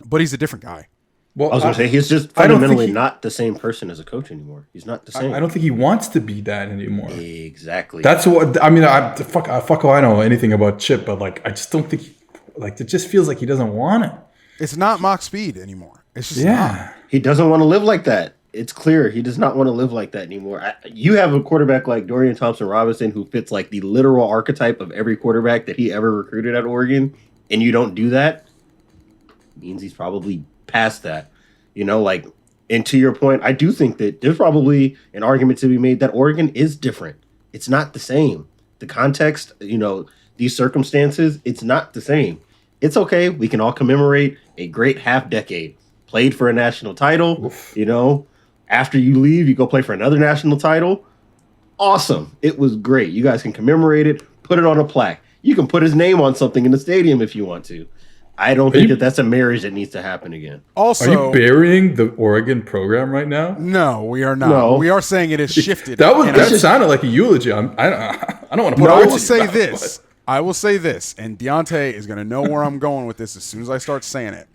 but he's a different guy. Well, I was going to say he's just fundamentally not the same person as a coach anymore. He's not the same. I don't think he wants to be that anymore. Exactly. That's what I mean. Fuck if I know anything about Chip, but like I just don't think it just feels like he doesn't want it. It's not mock speed anymore. It's just not. He doesn't want to live like that. It's clear he does not want to live like that anymore. You have a quarterback like Dorian Thompson-Robinson who fits like the literal archetype of every quarterback that he ever recruited at Oregon, and you don't do that, it means he's probably past that. You know, like, and to your point, I do think that there's probably an argument to be made that Oregon is different. It's not the same. The context, you know, these circumstances, it's not the same. It's okay. We can all commemorate a great half decade. Played for a national title, Oof. You know. After you leave, you go play for another national title. Awesome. It was great. You guys can commemorate it, put it on a plaque. You can put his name on something in the stadium if you want to. I don't think that that's a marriage that needs to happen again. Also, are you burying the Oregon program right now? No, we are not. No. We are saying it has shifted. That sounded like a eulogy. I don't want to put I will say this. But. I will say this, and Deontay is going to know where I'm going with this as soon as I start saying it.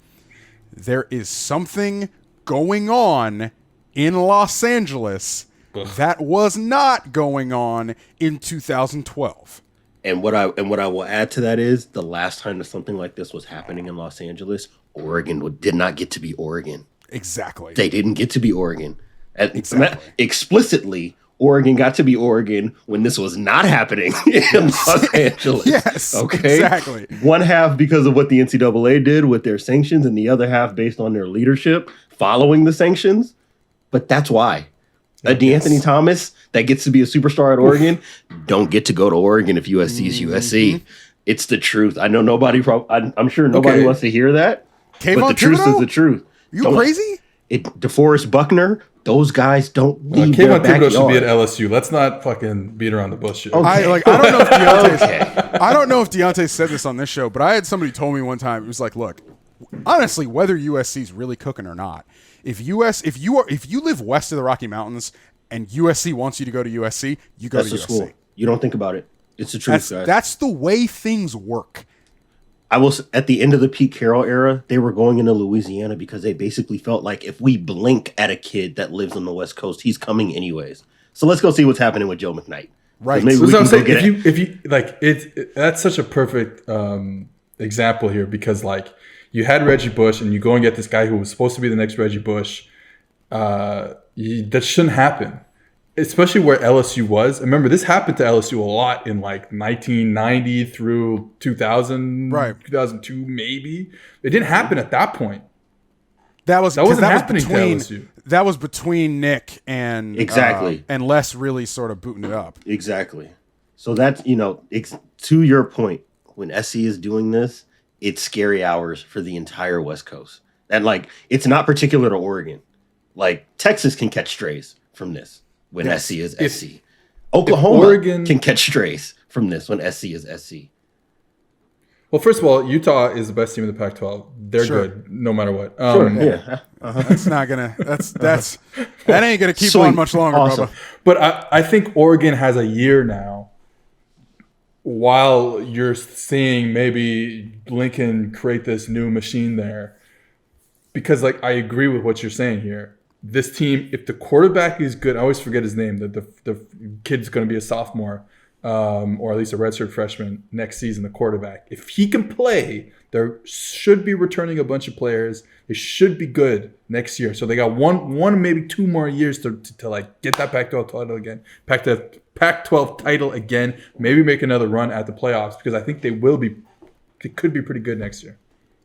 There is something going on in Los Angeles that was not going on in 2012. And what I will add to that is the last time that something like this was happening in Los Angeles, Oregon did not get to be Oregon. Exactly. They didn't get to be Oregon. Exactly. Explicitly, Oregon got to be Oregon when this was not happening in Los Angeles. Yes, okay? Exactly. One half because of what the NCAA did with their sanctions, and the other half based on their leadership following the sanctions. But that's why. DeAnthony Thomas, that gets to be a superstar at Oregon, don't get to go to Oregon if USC is USC. It's the truth. I know nobody, I'm sure nobody wants to hear that. But the truth is the truth. You crazy? DeForest Buckner, those guys don't leave their backyard. Thibodeau should be at LSU. Let's not fucking beat around the bush here. Okay. I don't know if Deontay. I don't know if Deontay said this on this show, but I had somebody told me one time. It was like, look, honestly, whether USC is really cooking or not, if you live west of the Rocky Mountains and USC wants you to go to USC, you go to USC. School. You don't think about it. It's the truth, guys. That's the way things work. At the end of the Pete Carroll era, they were going into Louisiana because they basically felt like if we blink at a kid that lives on the West Coast, he's coming anyways. So let's go see what's happening with Joe McKnight. Right. Maybe so we can go get if you like it. That's such a perfect example here because like you had Reggie Bush and you go and get this guy who was supposed to be the next Reggie Bush. That shouldn't happen. Especially where LSU was. Remember, this happened to LSU a lot in like 1990 through 2000, right. 2002 maybe. It didn't happen at that point. That wasn't happening to LSU. That was between Nick and and Les really sort of booting it up. Exactly. So that's to your point. When SC is doing this, it's scary hours for the entire West Coast, and like it's not particular to Oregon. Like Texas can catch strays from this. When SC is SC. Oklahoma can catch strays from this when SC is SC. Well, first of all, Utah is the best team in the Pac-12. They're good no matter what. Yeah. That's not gonna. That ain't gonna keep on much longer, awesome. Bubba. But I think Oregon has a year now. While you're seeing maybe Lincoln create this new machine there, because like I agree with what you're saying here. This team, if the quarterback is good, I always forget his name. The kid's going to be a sophomore. or at least a redshirt freshman next season, the quarterback. If he can play, there should be returning a bunch of players. It should be good next year. So they got one maybe 2 more years to like get that Pac-12 title again, Pac-12 title again. Maybe make another run at the playoffs because I think they will be. They could be pretty good next year.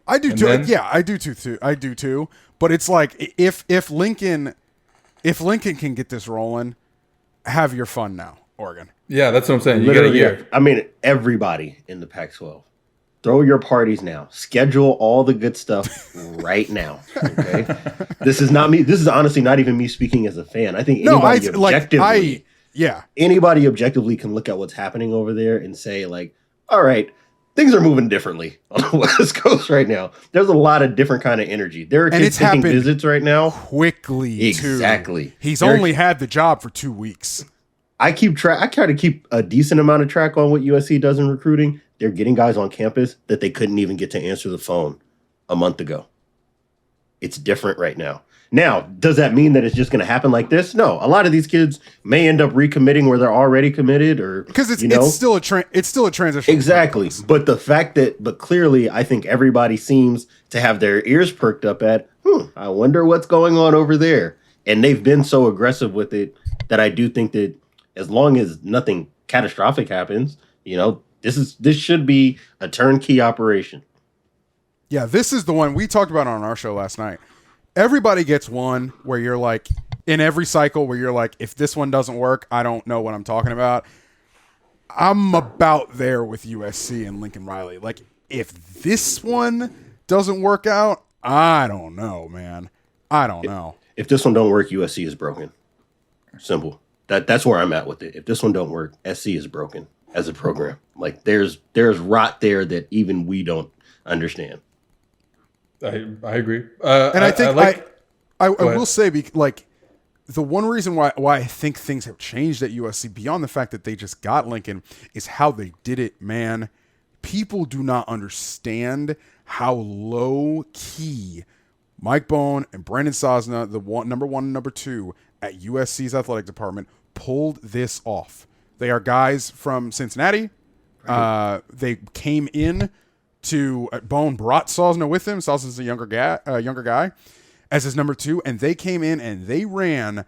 I do too. I do too. I do too. But it's like if Lincoln can get this rolling, have your fun now, Oregon. Yeah, that's what I'm saying. You got a year. I mean, everybody in the Pac-12, throw your parties now. Schedule all the good stuff right now. Okay, this is not me. This is honestly not even me speaking as a fan. I think anybody objectively can look at what's happening over there and say, like, all right, things are moving differently on the West Coast right now. There's a lot of different kind of energy. There are kids taking visits right now quickly. Exactly. Too. He's only had the job for 2 weeks. I try to keep a decent amount of track on what USC does in recruiting. They're getting guys on campus that they couldn't even get to answer the phone a month ago. It's different right now. Now, does that mean that it's just going to happen like this? No. A lot of these kids may end up recommitting where they're already committed, or because it's still a transition. Exactly. But clearly, I think everybody seems to have their ears perked up at. I wonder what's going on over there, and they've been so aggressive with it that I do think that as long as nothing catastrophic happens, this should be a turnkey operation. Yeah, this is the one we talked about on our show last night. Everybody gets one where you're like, in every cycle where you're like, if this one doesn't work, I don't know what I'm talking about. I'm about there with USC and Lincoln Riley. Like, if this one doesn't work out, I don't know, man. I don't know. If this one don't work, USC is broken. Simple. That's where I'm at with it. If this one don't work, SC is broken as a program. Like, there's rot there that even we don't understand. I agree. And I will say, like, the one reason why I think things have changed at USC beyond the fact that they just got Lincoln is how they did it, man. People do not understand how low key Mike Bone and Brandon Sosna, the number 1 and number 2 at USC's athletic department, pulled this off. They are guys from Cincinnati. They came in to Bone brought Sosna with him. Sosna's a younger guy as his number 2, and they came in and they ran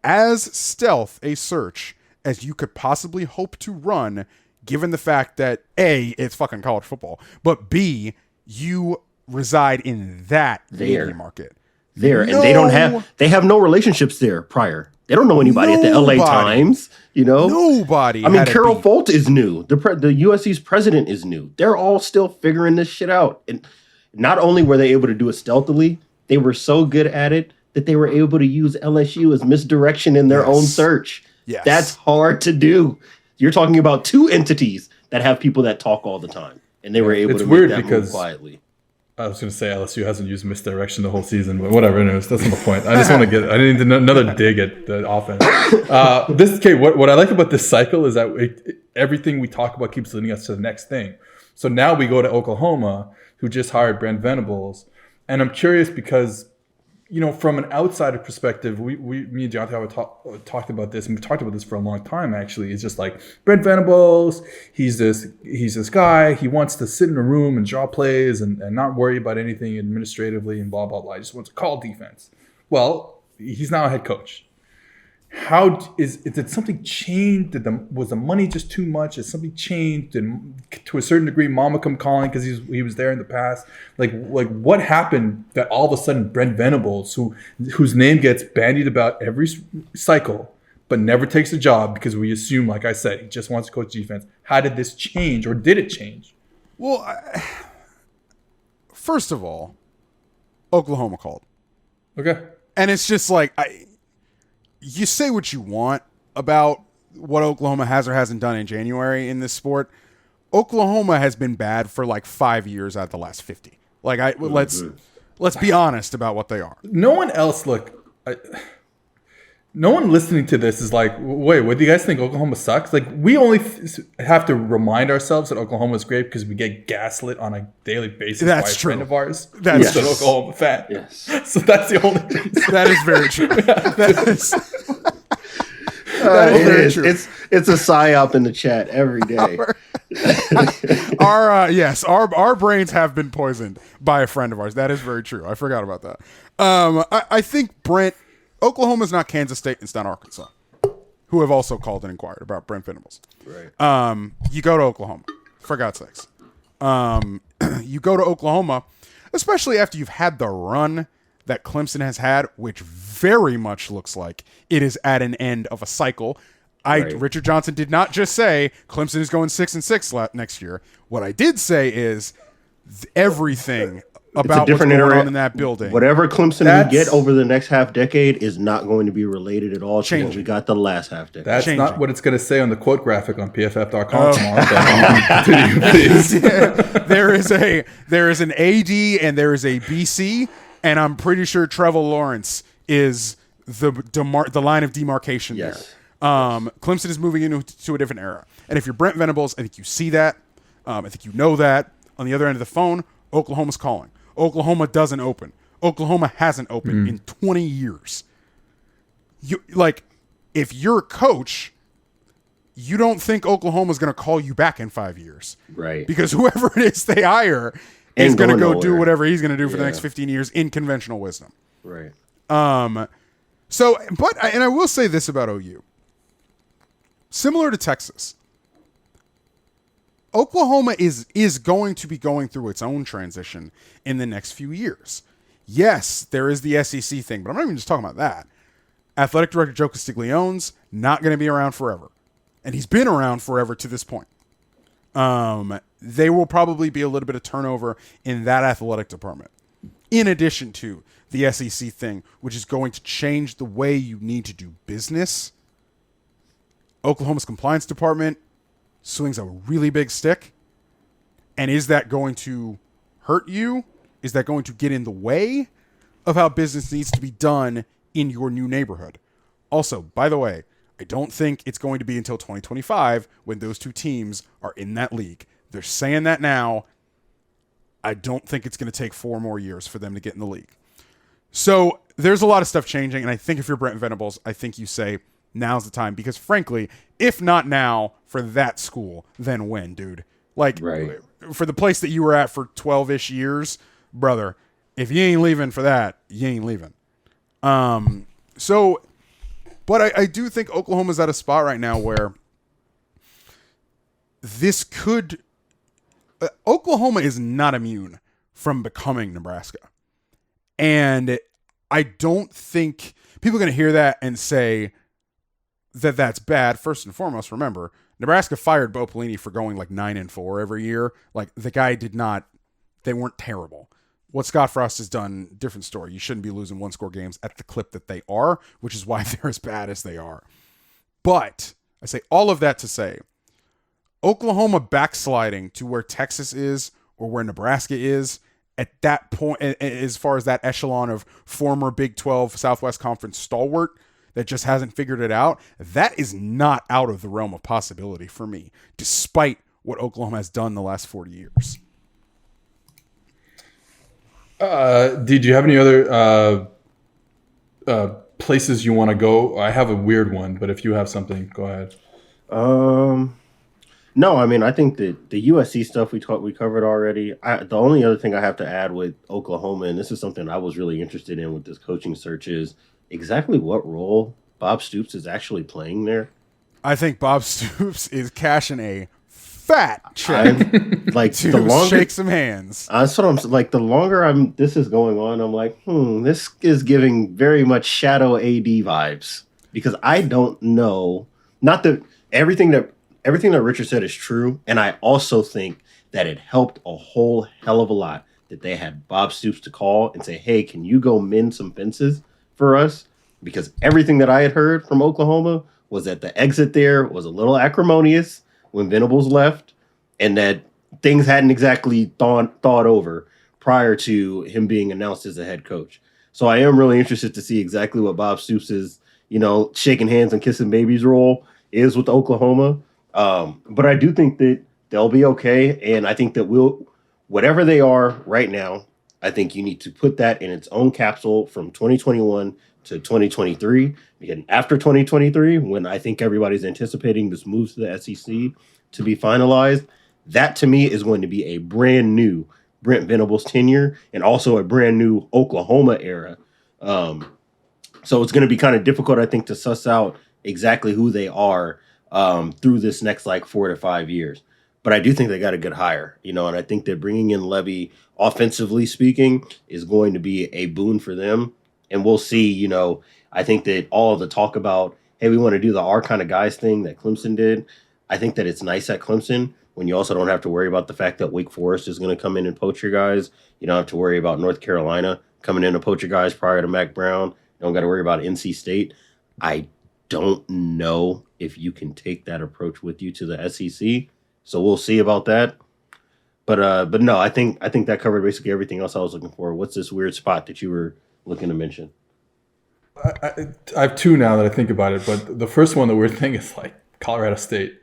as stealth a search as you could possibly hope to run, given the fact that A, it's fucking college football, but B, you reside in that media market. And they have no relationships there prior. They don't know anybody at the LA Times, Nobody. I mean, Carol Folt is new. The USC's president is new. They're all still figuring this shit out. And not only were they able to do it stealthily, they were so good at it that they were able to use LSU as misdirection in their own search. Yes. That's hard to do. You're talking about 2 entities that have people that talk all the time. And they were able to make that move quietly. I was going to say LSU hasn't used misdirection the whole season, but whatever. Anyways, that's not the point. I just want to I need another dig at the offense. What I like about this cycle is that everything we talk about keeps leading us to the next thing. So now we go to Oklahoma, who just hired Brent Venables, and I'm curious because, from an outsider perspective, me and Jonathan have talked about this, and we've talked about this for a long time. Actually, it's just like Brent Venables. He's this guy. He wants to sit in a room and draw plays and not worry about anything administratively and blah blah blah. He just wants to call defense. Well, he's now a head coach. Did something change? Was the money just too much? Has something changed? And to a certain degree, Mama come calling because he was there in the past. Like what happened that all of a sudden Brent Venables, whose name gets bandied about every cycle, but never takes a job because we assume, like I said, he just wants to coach defense. How did this change, or did it change? Well, first of all, Oklahoma called. Okay, and it's just like you say what you want about what Oklahoma has or hasn't done in January in this sport. Oklahoma has been bad for like 5 years out of the last 50. Like, let's be honest about what they are. No one else no one listening to this is like, wait, what do you guys think? Oklahoma sucks? Like, we only have to remind ourselves that Oklahoma is great because we get gaslit on a daily basis by a friend of ours. That's an Oklahoma fan. Yes. So that's the only reason. That is very true. That is very true. It's a psyop in the chat every day. Our brains have been poisoned by a friend of ours. That is very true. I forgot about that. I think Brent, Oklahoma's not Kansas State, it's not Arkansas, who have also called and inquired about Brent Venables. Right. You go to Oklahoma, for God's sakes. You go to Oklahoma, especially after you've had the run that Clemson has had, which very much looks like it is at an end of a cycle. Richard Johnson did not just say Clemson is going 6-6 next year. What I did say is everything about what's going on in that building. Whatever Clemson we get over the next half decade is not going to be related at all to what we got the last half decade. That's not what it's going to say on the quote graphic on PFF.com tomorrow. Continue, please. There is an AD and there is a BC, and I'm pretty sure Trevor Lawrence is the line of demarcation there. Clemson is moving into a different era. And if you're Brent Venables, I think you see that. I think you know that. On the other end of the phone, Oklahoma's calling. Oklahoma doesn't open. Oklahoma hasn't opened in 20 years. If you're a coach, you don't think Oklahoma's going to call you back in 5 years. Right. Because whoever it is they hire is going to go do whatever he's going to do for the next 15 years in conventional wisdom. Right. I will say this about OU. Similar to Texas, Oklahoma is going to be going through its own transition in the next few years. Yes, there is the SEC thing, but I'm not even just talking about that. Athletic director Joe Castiglione's not going to be around forever. And he's been around forever to this point. There will probably be a little bit of turnover in that athletic department. In addition to the SEC thing, which is going to change the way you need to do business. Oklahoma's compliance department swings a really big stick. And is that going to hurt you? Is that going to get in the way of how business needs to be done in your new neighborhood? Also, by the way, I don't think it's going to be until 2025 when those two teams are in that league. They're saying that now. I don't think it's going to take 4 more years for them to get in the league. So there's a lot of stuff changing. And I think if you're Brent Venables, I think you say, now's the time, because frankly, if not now for that school, then when, dude? For the place that you were at for 12-ish years, brother, if you ain't leaving for that, you ain't leaving. But I do think Oklahoma's at a spot right now where this could... Oklahoma is not immune from becoming Nebraska. And I don't think people are going to hear that and say that that's bad. First and foremost, remember, Nebraska fired Bo Pelini for going 9-4 every year. The guy did not, they weren't terrible. What Scott Frost has done, different story. You shouldn't be losing 1-score games at the clip that they are, which is why they're as bad as they are. But I say all of that to say, Oklahoma backsliding to where Texas is or where Nebraska is at that point, as far as that echelon of former Big 12 Southwest Conference stalwart that just hasn't figured it out, that is not out of the realm of possibility for me, despite what Oklahoma has done the last 40 years. Did you have any other places you want to go? I have a weird one, but if you have something, go ahead. No, I mean, I think that the USC stuff we covered already. The only other thing I have to add with Oklahoma, and this is something I was really interested in with this coaching search, is exactly what role Bob Stoops is actually playing there. I think Bob Stoops is cashing a fat check to shake some hands. That's what I'm like. The longer this is going on, I'm like, this is giving very much shadow AD vibes, because I don't know. Not that everything that Richard said is true, and I also think that it helped a whole hell of a lot that they had Bob Stoops to call and say, "Hey, can you go mend some fences for us?" Because everything that I had heard from Oklahoma was that the exit there was a little acrimonious when Venables left, and that things hadn't exactly thought over prior to him being announced as a head coach. So I am really interested to see exactly what Bob Stoops is, shaking hands and kissing babies role is with Oklahoma. But I do think that they'll be okay, and I think that whatever they are right now, I think you need to put that in its own capsule from 2021 to 2023, and after 2023, when I think everybody's anticipating this move to the SEC to be finalized, that to me is going to be a brand new Brent Venables tenure and also a brand new Oklahoma era. So it's going to be kind of difficult, I think, to suss out exactly who they are through this next 4 to 5 years. But I do think they got a good hire, and I think that bringing in Levy, offensively speaking, is going to be a boon for them. And we'll see, I think that all of the talk about, hey, we want to do the our kind of guys thing that Clemson did. I think that it's nice at Clemson when you also don't have to worry about the fact that Wake Forest is going to come in and poach your guys. You don't have to worry about North Carolina coming in to poach your guys prior to Mac Brown. You don't got to worry about NC State. I don't know if you can take that approach with you to the SEC. So we'll see about that. But no, I think that covered basically everything else I was looking for. What's this weird spot that you were looking to mention? I have two now that I think about it, but the first one, the weird thing is Colorado State.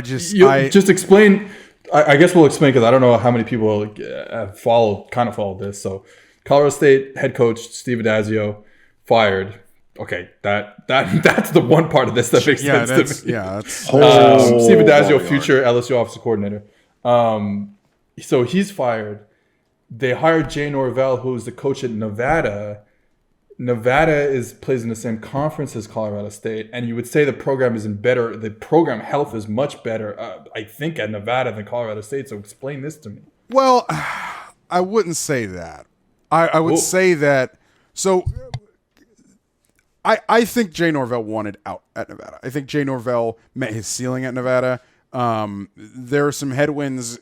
Just explain. I guess we'll explain because I don't know how many people have followed this. So, Colorado State head coach Steve Adazio fired. Okay, that's the one part of this that makes sense to me. Yeah, that's Steve Adazio, future LSU offensive coordinator. So he's fired. They hired Jay Norvell, who's the coach at Nevada. Nevada plays in the same conference as Colorado State, and you would say the program health is much better, I think, at Nevada than Colorado State. So explain this to me. Well, I wouldn't say that. I would say that. So I think Jay Norvell wanted out at Nevada. I think Jay Norvell met his ceiling at Nevada. There are some headwinds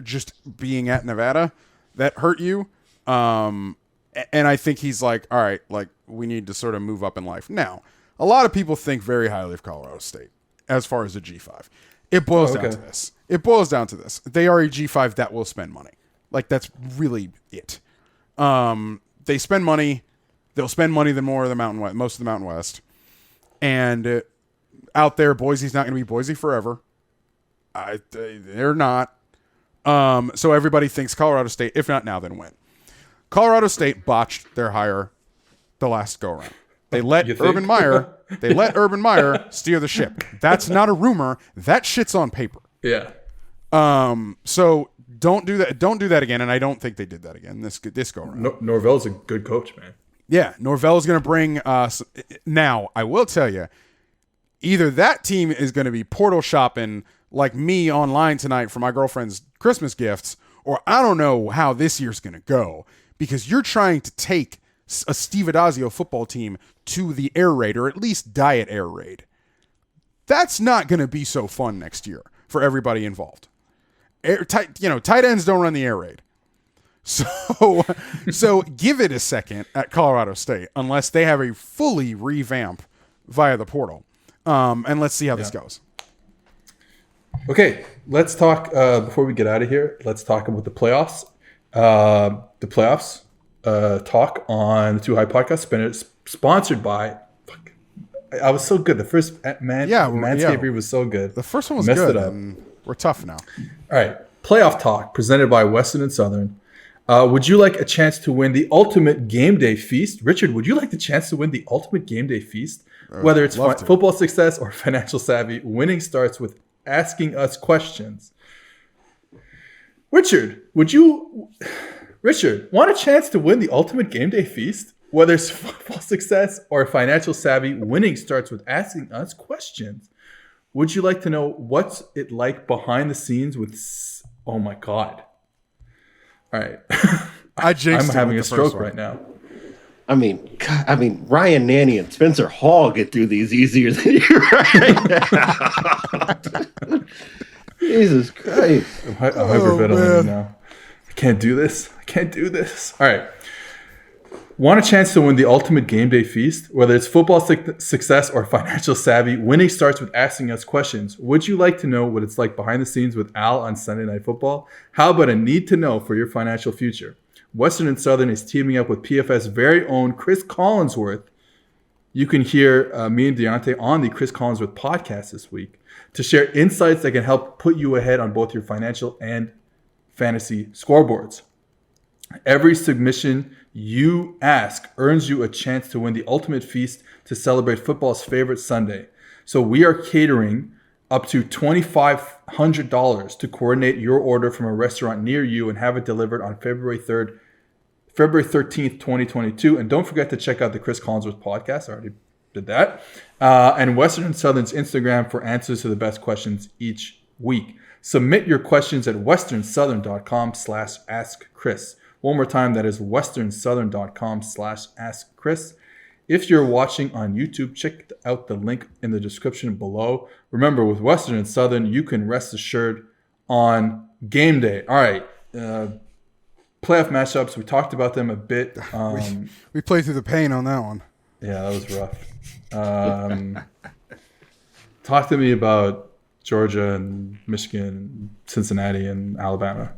just being at Nevada that hurt you. And I think he's all right, we need to sort of move up in life. Now, a lot of people think very highly of Colorado State as far as a G5. It boils down to this. They are a G5 that will spend money. That's really it. They spend money. They'll spend money most of the Mountain West. And out there, Boise's not going to be Boise forever. They're not. So everybody thinks Colorado State, if not now, then when. Colorado State botched their hire the last go around. They let Urban Meyer steer the ship. That's not a rumor. That shit's on paper. Yeah. So don't do that. Don't do that again. And I don't think they did that again this go around. Norvell's a good coach, man. Yeah, Norvell is going to bring us. Now, I will tell you, either that team is going to be portal shopping like me online tonight for my girlfriend's Christmas gifts, or I don't know how this year's going to go, because you're trying to take a Steve Adazio football team to the air raid, or at least diet air raid. That's not going to be so fun next year for everybody involved. Tight ends don't run the air raid. So give it a second at Colorado State, unless they have a fully revamp via the portal. And let's see how this goes. Okay, let's talk, before we get out of here, let's talk about the playoffs. Talk on the Too High Podcast, sponsored by, I was so good. The first Manscaped was so good. The first one was good. And we're tough now. All right, playoff talk presented by Western and Southern. Would you like a chance to win the ultimate game day feast? Richard, would you like the chance to win the ultimate game day feast? Whether it's football success or financial savvy, winning starts with asking us questions. Richard, want a chance to win the ultimate game day feast? Whether it's football success or financial savvy, winning starts with asking us questions. Would you like to know what's it like behind the scenes with... Oh my God. All right. I'm having a stroke right now. I mean, Ryan Nanny and Spencer Hall get through these easier than you right now. Jesus Christ. I'm hyperventilating now. I can't do this. All right. Want a chance to win the ultimate game day feast? Whether it's football success or financial savvy, winning starts with asking us questions. Would you like to know what it's like behind the scenes with Al on Sunday Night Football? How about a need to know for your financial future? Western and Southern is teaming up with PFF's very own Chris Collinsworth. You can hear me and Deontay on the Chris Collinsworth podcast this week to share insights that can help put you ahead on both your financial and fantasy scoreboards. Every submission you ask earns you a chance to win the ultimate feast to celebrate football's favorite Sunday. So we are catering up to $2,500 to coordinate your order from a restaurant near you and have it delivered on February 13th, 2022. And don't forget to check out the Chris Collinsworth podcast. I already did that. And Western and Southern's Instagram for answers to the best questions each week. Submit your questions at westernsouthern.com/askchris. One more time, that is westernsouthern.com/askchris. If you're watching on YouTube, check out the link in the description below. Remember, with Western and Southern, you can rest assured on game day. All right. Playoff matchups. We talked about them a bit. We played through the pain on that one. Yeah, that was rough. Talk to me about Georgia and Michigan, Cincinnati and Alabama.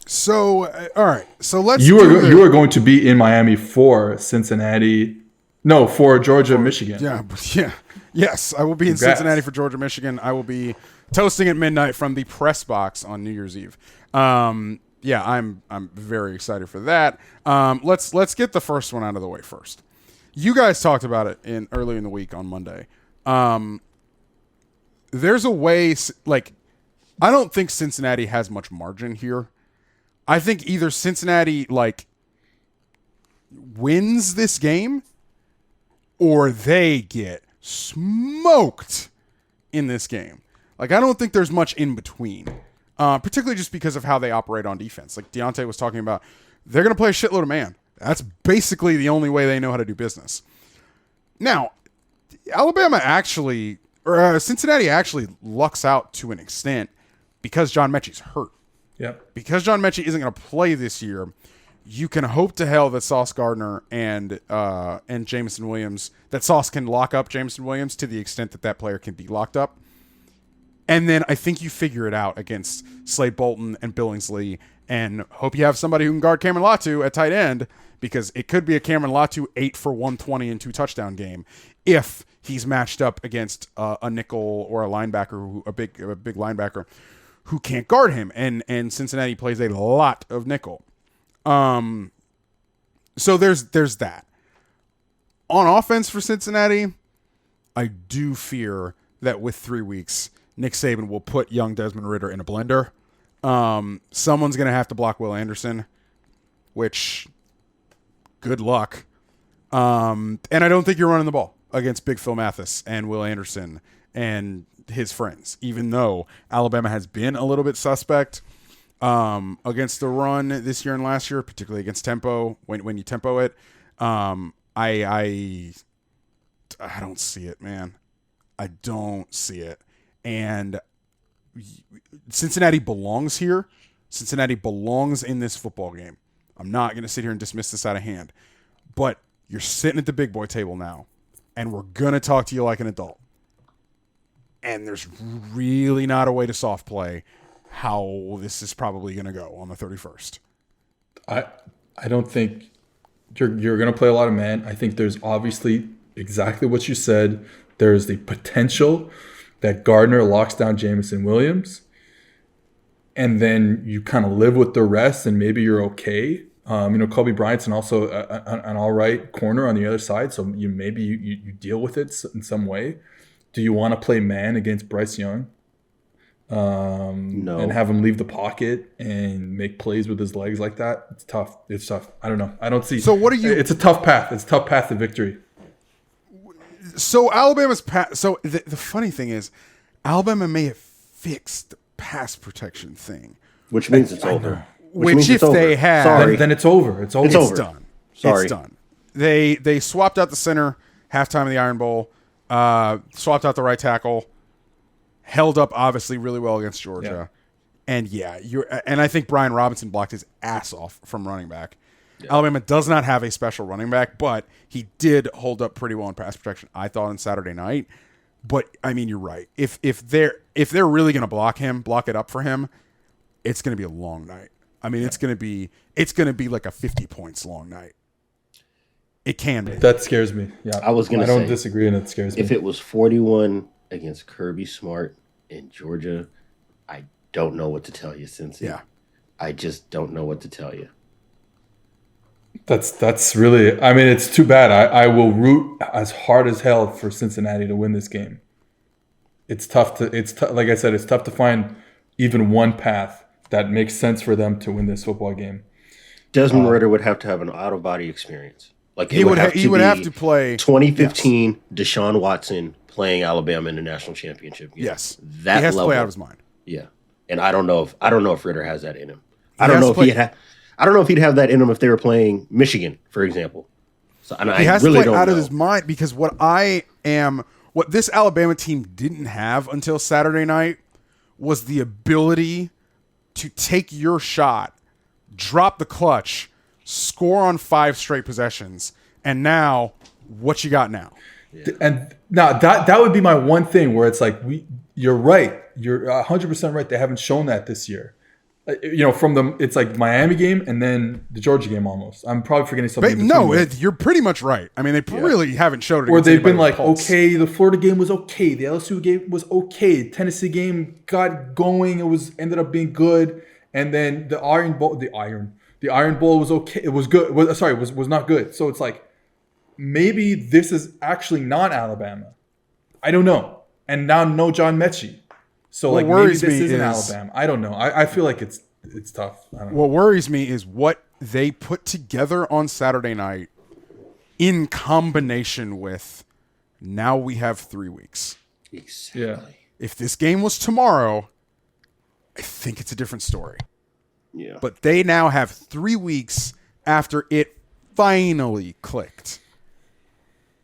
So, all right. So let's. You are going to be in Miami for Cincinnati. No, for Georgia, Michigan. Yeah. Yes, I will be in Cincinnati for Georgia, Michigan. I will be toasting at midnight from the press box on New Year's Eve. I'm very excited for that. Let's get the first one out of the way first. You guys talked about it early in the week on Monday. There's a way, like, I don't think Cincinnati has much margin here. I think either Cincinnati wins this game or they get smoked in this game. I don't think there's much in between, particularly just because of how they operate on defense. Like Deontay was talking about, they're going to play a shitload of man. That's basically the only way they know how to do business. Now, Cincinnati actually lucks out to an extent because John Mechie's hurt. Yep. Because John Mechie isn't going to play this year, you can hope to hell that Sauce Gardner and Jameson Williams, that Sauce can lock up Jameson Williams to the extent that player can be locked up. And then I think you figure it out against Slade Bolton and Billingsley, and hope you have somebody who can guard Cameron Latu at tight end, because it could be a Cameron Latu 8 for 120 and 2 touchdown game if he's matched up against a nickel or a linebacker, a big linebacker who can't guard him. And Cincinnati plays a lot of nickel. So there's that. On offense for Cincinnati, I do fear that with 3 weeks, Nick Saban will put young Desmond Ridder in a blender. Someone's going to have to block Will Anderson, which, good luck. And I don't think you're running the ball against Big Phil Mathis and Will Anderson and his friends, even though Alabama has been a little bit suspect against the run this year and last year, particularly against tempo, when you tempo it. I don't see it, man. I don't see it. And Cincinnati belongs here. Cincinnati belongs in this football game. I'm not going to sit here and dismiss this out of hand. But you're sitting at the big boy table now, and we're going to talk to you like an adult. And there's really not a way to soft play how this is probably going to go on the 31st. I don't think you're going to play a lot of man. I think there's obviously exactly what you said. There's the potential that Gardner locks down Jameson Williams, and then you kind of live with the rest, and maybe you're okay. Kobe Bryant's also an all right corner on the other side, so you deal with it in some way. Do you want to play man against Bryce Young? No. And have him leave the pocket and make plays with his legs like that? It's tough. I don't know. I don't see. So what are you? It's a tough path. It's a tough path to victory. So Alabama's So the funny thing is, Alabama may have fixed the pass protection thing, which means it's over. Which if they have, then it's over. It's over. It's done. Sorry. It's done. They swapped out the center halftime of the Iron Bowl. Swapped out the right tackle. Held up obviously really well against Georgia. Yeah. And I think Brian Robinson blocked his ass off from running back. Yeah. Alabama does not have a special running back, but he did hold up pretty well in pass protection, I thought, on Saturday night. But I mean, you're right. If they're really going to block it up for him, it's going to be a long night. I mean, it's going to be like a 50 points long night. It can be. That scares me. Yeah, I don't disagree, and it scares me. If it was 41 against Kirby Smart in Georgia, I don't know what to tell you, Cincy. Yeah, I just don't know what to tell you. That's really. I mean, it's too bad. I will root as hard as hell for Cincinnati to win this game. It's tough to. Like I said, it's tough to find even one path that makes sense for them to win this football game. Desmond Ritter would have to have an out of body experience. Like He would have to play 2015 Deshaun Watson playing Alabama in the national championship game. Yes, that he has level, to play out of his mind. Yeah, and I don't know if Ritter has that in him. I don't know if he'd have that in him if they were playing Michigan, for example. So he has to play out of his mind because what this Alabama team didn't have until Saturday night was the ability to take your shot, drop the clutch, score on 5 straight possessions, and now what you got now? Yeah. And now that would be my one thing where it's like you're right. You're 100% right. They haven't shown that this year. From it's like Miami game and then the Georgia game almost. I'm probably forgetting something. No, you're pretty much right. I mean, they really haven't showed it. Or they've been like, okay, the Florida game was okay. The LSU game was okay. Tennessee game got going. It ended up being good. And then the Iron Bowl was okay. It was good. Was not good. So it's like, maybe this is actually not Alabama. I don't know. And now no John Mechie. So maybe this isn't Alabama. I don't know. I feel like it's tough. I don't know. What worries me is what they put together on Saturday night in combination with now we have 3 weeks. Exactly. Yeah. If this game was tomorrow, I think it's a different story. Yeah. But they now have 3 weeks after it finally clicked.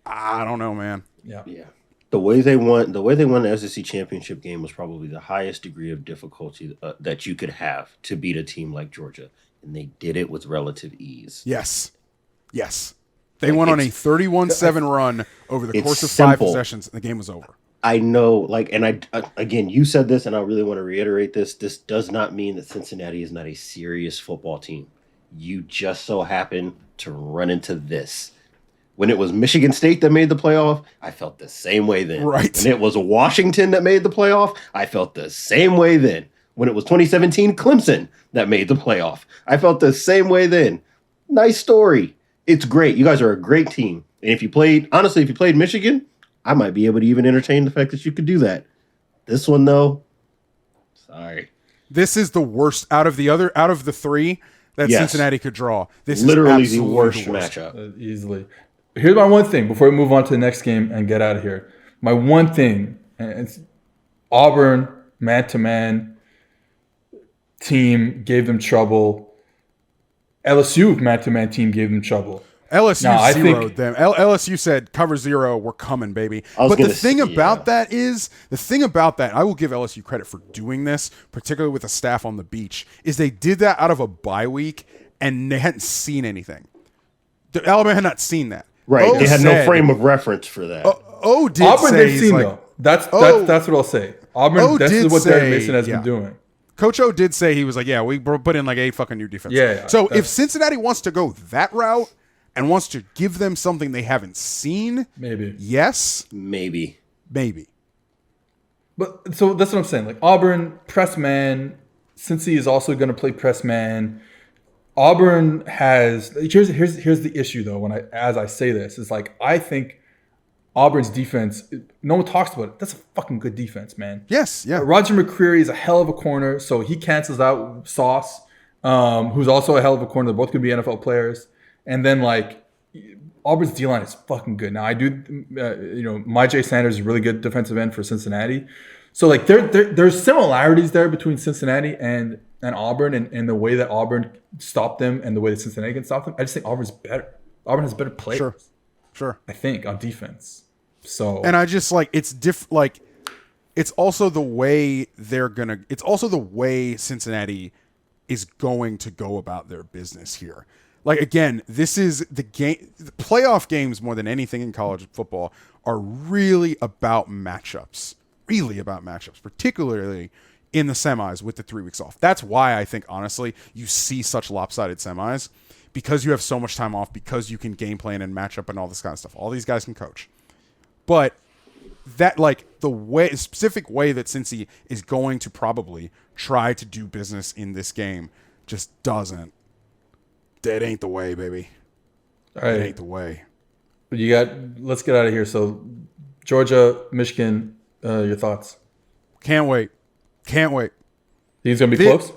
I don't know, man. Yeah. Yeah. The way they won the SEC championship game was probably the highest degree of difficulty that you could have to beat a team like Georgia, and they did it with relative ease. Yes. They went on a 31-7 run over the course of simple. 5 possessions, and the game was over. I know, again, you said this, and I really want to reiterate this. This does not mean that Cincinnati is not a serious football team. You just so happen to run into this. When it was Michigan State that made the playoff, I felt the same way then. Right. When it was Washington that made the playoff, I felt the same way then. When it was 2017 Clemson that made the playoff, I felt the same way then. Nice story. It's great. You guys are a great team. And if you played Michigan, I might be able to even entertain the fact that you could do that. This one, though, sorry. This is the worst out of the 3 that Cincinnati could draw. This literally is the worst matchup. Easily. Here's my one thing before we move on to the next game and get out of here. My one thing, and it's Auburn man-to-man team gave them trouble. LSU man-to-man team gave them trouble. LSU zeroed them. LSU said, cover 0, we're coming, baby. But the thing about that, I will give LSU credit for doing this, particularly with the staff on the beach, is they did that out of a bye week, and they hadn't seen anything. Alabama had not seen that. Right, they had no frame of reference for that. Auburn did see though. That's what I'll say. Auburn, this is what Derek Mason has been doing. Coach O did say, he was like, yeah, we put in like 8 fucking new defense. Yeah. So if Cincinnati wants to go that route and wants to give them something they haven't seen, maybe. Yes. Maybe. But so that's what I'm saying. Like Auburn, press man. Cincy is also going to play press man. Auburn has here's the issue though. As I say this, is like I think Auburn's defense. No one talks about it. That's a fucking good defense, man. Yes, yeah. Roger McCreary is a hell of a corner, so he cancels out Sauce, who's also a hell of a corner. They're both gonna be NFL players. And then like Auburn's D-line is fucking good. Now I do, Myjai Sanders is a really good defensive end for Cincinnati. So like there's similarities there between Cincinnati and Auburn and the way that Auburn stopped them and the way that Cincinnati can stop them. I just think Auburn's better. Auburn has better players. Sure. I think on defense. So and I just like it's it's also the way it's also the way Cincinnati is going to go about their business here. Like again, this is the game. The playoff games more than anything in college football are really about matchups. Particularly in the semis with the 3 weeks off. That's why I think, honestly, you see such lopsided semis, because you have so much time off, because you can game plan and match up and all this kind of stuff. All these guys can coach. But that, like, specific way that Cincy is going to probably try to do business in this game just doesn't. That ain't the way, baby. All right. It ain't the way. Let's get out of here. So, Georgia, Michigan, your thoughts? Can't wait. Think it's going to be close?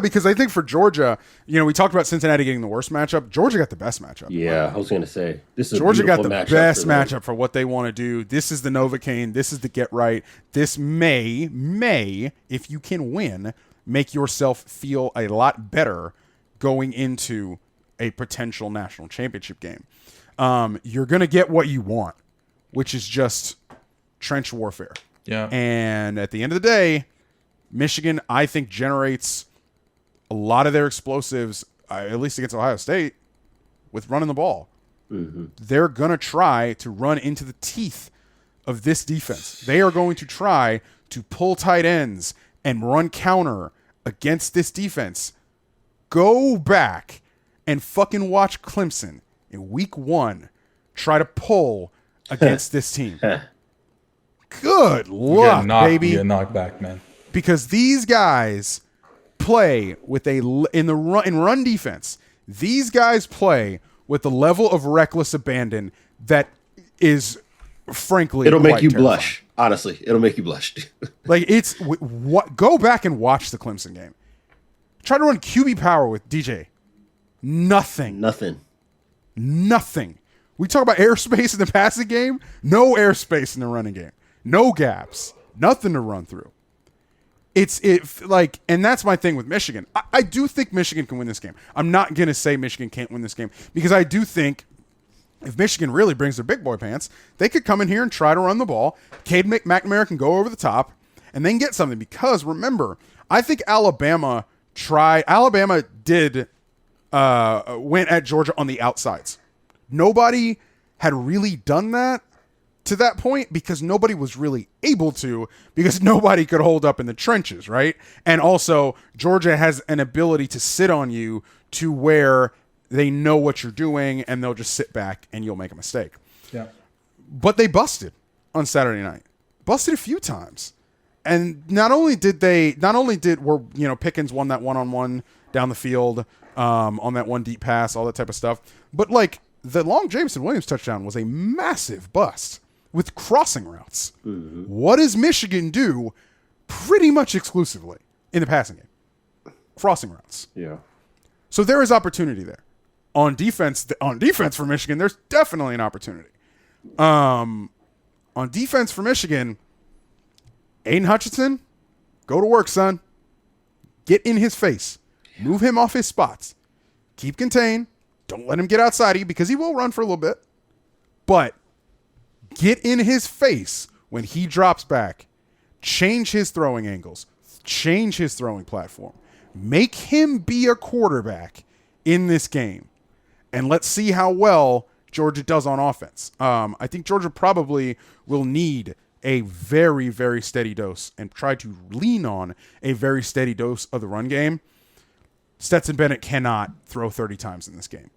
Because I think for Georgia, we talked about Cincinnati getting the worst matchup. Georgia got the best matchup. Yeah, I was going to say this is Georgia got the best for matchup for what they want to do. This is the Novocaine. This is the get right. This may, if you can win, make yourself feel a lot better going into a potential national championship game. You're going to get what you want, which is just trench warfare. Yeah. And at the end of the day, Michigan, I think, generates a lot of their explosives, at least against Ohio State, with running the ball. Mm-hmm. They're going to try to run into the teeth of this defense. They are going to try to pull tight ends and run counter against this defense. Go back and fucking watch Clemson in week 1 try to pull against this team. Good luck, baby. You get knocked back, man. Because these guys play with in run defense. These guys play with a level of reckless abandon that is, frankly, it'll make you terrifying. blush. Honestly, it'll make you blush. Like go back and watch the Clemson game. Try to run QB power with DJ. Nothing. We talk about airspace in the passing game. No airspace in the running game. No gaps. Nothing to run through. And that's my thing with Michigan. I do think Michigan can win this game. I'm not going to say Michigan can't win this game because I do think if Michigan really brings their big boy pants, they could come in here and try to run the ball. Cade McNamara can go over the top and then get something because remember, I think Alabama did went at Georgia on the outsides. Nobody had really done that to that point because nobody was really able to because nobody could hold up in the trenches, right? And also, Georgia has an ability to sit on you to where they know what you're doing and they'll just sit back and you'll make a mistake. Yeah. But they busted on Saturday night. Busted a few times. And not only did Pickens won that one-on-one down the field on that one deep pass, all that type of stuff. But the long Jameson Williams touchdown was a massive bust with crossing routes. Mm-hmm. What does Michigan do pretty much exclusively in the passing game? Crossing routes. Yeah. So there is opportunity there. On defense for Michigan, there's definitely an opportunity. On defense for Michigan, Aiden Hutchinson, go to work, son. Get in his face. Move him off his spots. Keep contained. Don't let him get outside of you because he will run for a little bit. But get in his face when he drops back. Change his throwing angles. Change his throwing platform. Make him be a quarterback in this game. And let's see how well Georgia does on offense. I think Georgia probably will need a very, very steady dose and try to lean on a very steady dose of the run game. Stetson Bennett cannot throw 30 times in this game.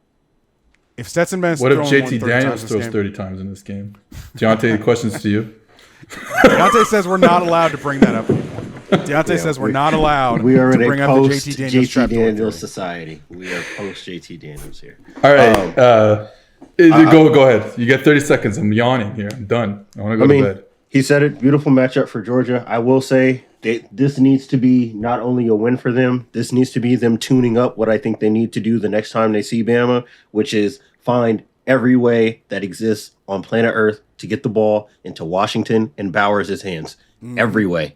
If Stetson Bennett's what if throwing JT Daniels throws 30 times in this game? Deontay, questions to you. Deontay says we're not allowed to bring that up anymore. Deontay says we're not allowed to bring up the JT Daniels society. We are post JT Daniels here. All right. Go ahead. You get 30 seconds. I'm yawning here. I'm done. I want to go to bed. He said it. Beautiful matchup for Georgia. I will say this needs to be not only a win for them, this needs to be them tuning up what I think they need to do the next time they see Bama, which is find every way that exists on planet Earth to get the ball into Washington and Bowers' hands. Every way.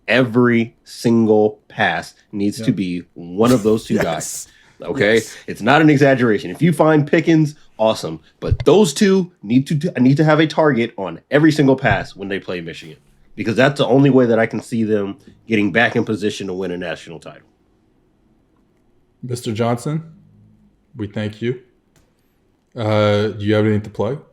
Every single pass needs to be one of those two guys. Okay? Yes. It's not an exaggeration. If you find Pickens, awesome. But those two need to have a target on every single pass when they play Michigan. Because that's the only way that I can see them getting back in position to win a national title. Mr. Johnson, we thank you. Do you have anything to plug?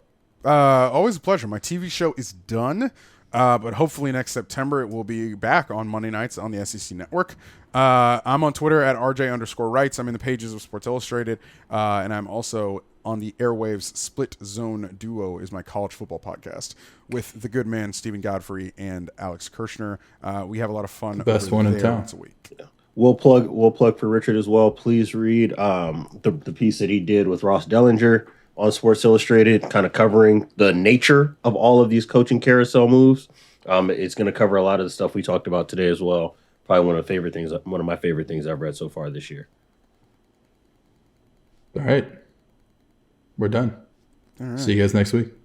Always a pleasure. My TV show is done. But hopefully next September it will be back on Monday nights on the SEC Network. I'm on Twitter at RJ_Wrights. I'm in the pages of Sports Illustrated. And I'm also on the airwaves. Split Zone Duo is my college football podcast with the good man Stephen Godfrey and Alex Kirshner. We have a lot of fun. The best one in town. Once a week. Yeah. We'll plug for Richard as well. Please read the piece that he did with Ross Dellinger. on Sports Illustrated, kind of covering the nature of all of these coaching carousel moves. It's going to cover a lot of the stuff we talked about today as well. Probably one of my favorite things I've read so far this year. All right. We're done. All right. See you guys next week.